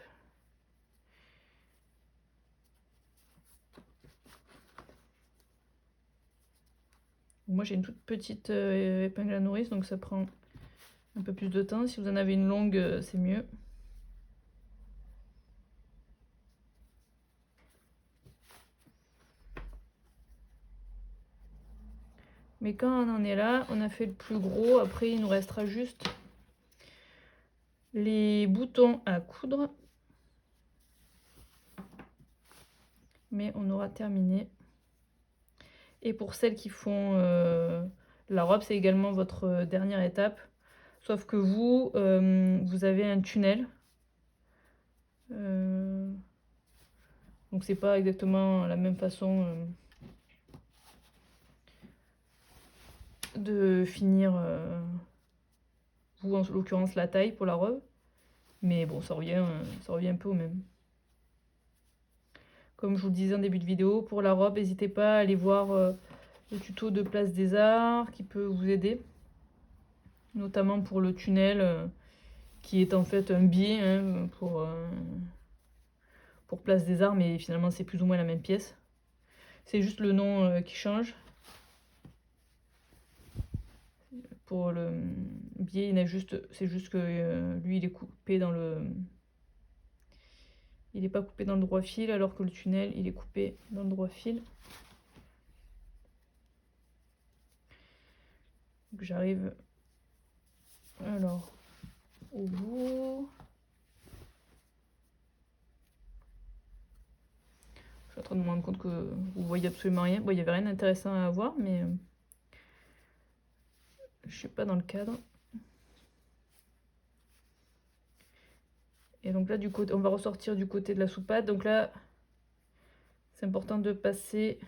Moi j'ai une toute petite épingle à nourrice, donc ça prend un peu plus de temps. Si vous en avez une longue, c'est mieux. Mais quand on en est là, on a fait le plus gros. Après, il nous restera juste les boutons à coudre. Mais on aura terminé. Et pour celles qui font la robe, c'est également votre dernière étape. Sauf que vous, vous avez un tunnel. Donc c'est pas exactement la même façon de finir, vous en l'occurrence la taille pour la robe. Mais bon, ça revient un peu au même. Comme je vous le disais en début de vidéo, pour la robe, n'hésitez pas à aller voir le tuto de Place des Arts qui peut vous aider. Notamment pour le tunnel qui est en fait un biais hein, pour Place des Arts, mais finalement c'est plus ou moins la même pièce. C'est juste le nom qui change. Pour le biais, c'est juste que lui il est coupé dans le... Il n'est pas coupé dans le droit fil, alors que le tunnel il est coupé dans le droit fil. Donc j'arrive alors au bout. Je suis en train de me rendre compte que vous voyez absolument rien. Bon, il n'y avait rien d'intéressant à voir, mais je suis pas dans le cadre. Et donc là, du côté, on va ressortir du côté de la soupape. Donc là, c'est important de passer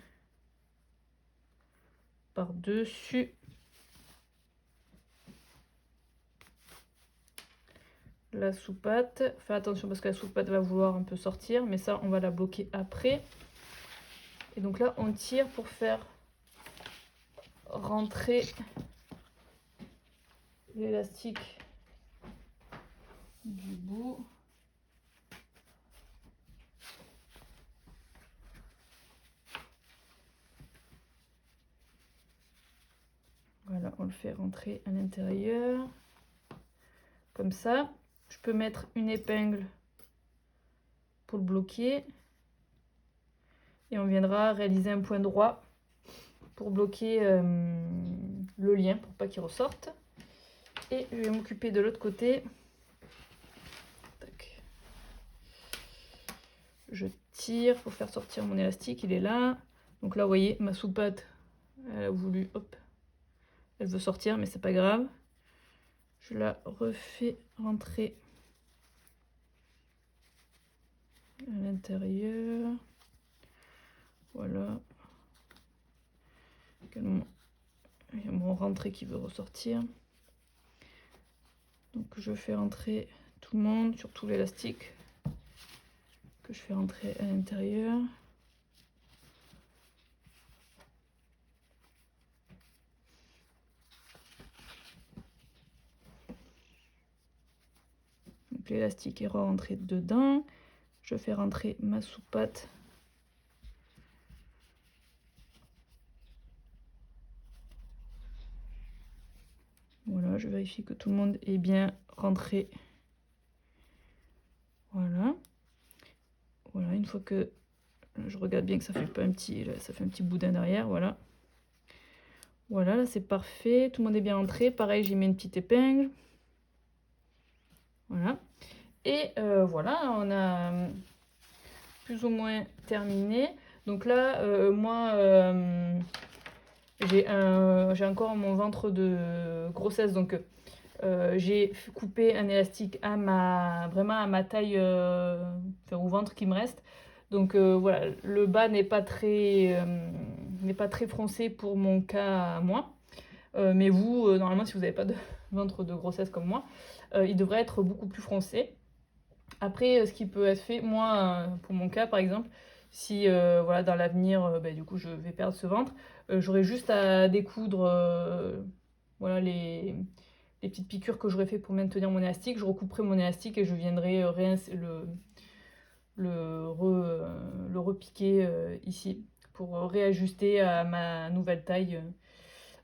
par-dessus la soupape. Faites attention parce que la soupape va vouloir un peu sortir, mais ça, on va la bloquer après. Et donc là, on tire pour faire rentrer l'élastique du bout. on le fait rentrer à l'intérieur. Comme ça. Je peux mettre une épingle pour le bloquer. Et on viendra réaliser un point droit pour bloquer le lien pour pas qu'il ressorte. Et je vais m'occuper de l'autre côté. Tac. Je tire pour faire sortir mon élastique, il est là. Donc là, vous voyez, ma soupate, elle a voulu, hop, elle veut sortir, mais c'est pas grave. Je la refais rentrer à l'intérieur. Voilà. Également, il y a mon rentrée qui veut ressortir. Donc je fais rentrer tout le monde, surtout l'élastique que je fais rentrer à l'intérieur. Donc l'élastique est rentré dedans. Je fais rentrer ma soupate. Voilà, je vérifie que tout le monde est bien rentré. Voilà. Voilà, une fois que je regarde bien que ça fait pas un petit, ça fait un petit boudin derrière, voilà. Voilà, là c'est parfait, tout le monde est bien rentré. Pareil, j'y mets une petite épingle. Voilà. Et voilà, on a plus ou moins terminé. Donc là, moi, j'ai encore mon ventre de grossesse, donc j'ai coupé un élastique vraiment à ma taille, au ventre qui me reste. Donc voilà, le bas n'est pas très froncé pour mon cas à moi. Mais vous, normalement, si vous n'avez pas de ventre de grossesse comme moi, il devrait être beaucoup plus froncé. Après, ce qui peut être fait, moi, pour mon cas par exemple, si voilà, dans l'avenir, du coup, je vais perdre ce ventre, j'aurai juste à découdre voilà, les petites piqûres que j'aurais fait pour maintenir mon élastique. Je recouperai mon élastique et je viendrai le repiquer ici pour réajuster à ma nouvelle taille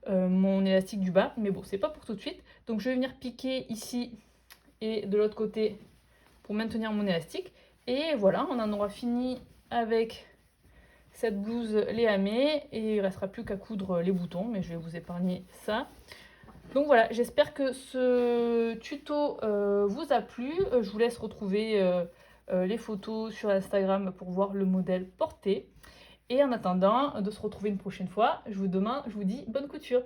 mon élastique du bas. Mais bon, c'est pas pour tout de suite. Donc je vais venir piquer ici et de l'autre côté pour maintenir mon élastique. Et voilà, on en aura fini avec cette blouse léamée et il ne restera plus qu'à coudre les boutons, mais je vais vous épargner ça. Donc voilà, j'espère que ce tuto vous a plu. Je vous laisse retrouver les photos sur Instagram pour voir le modèle porté. Et en attendant de se retrouver une prochaine fois, je vous dis bonne couture.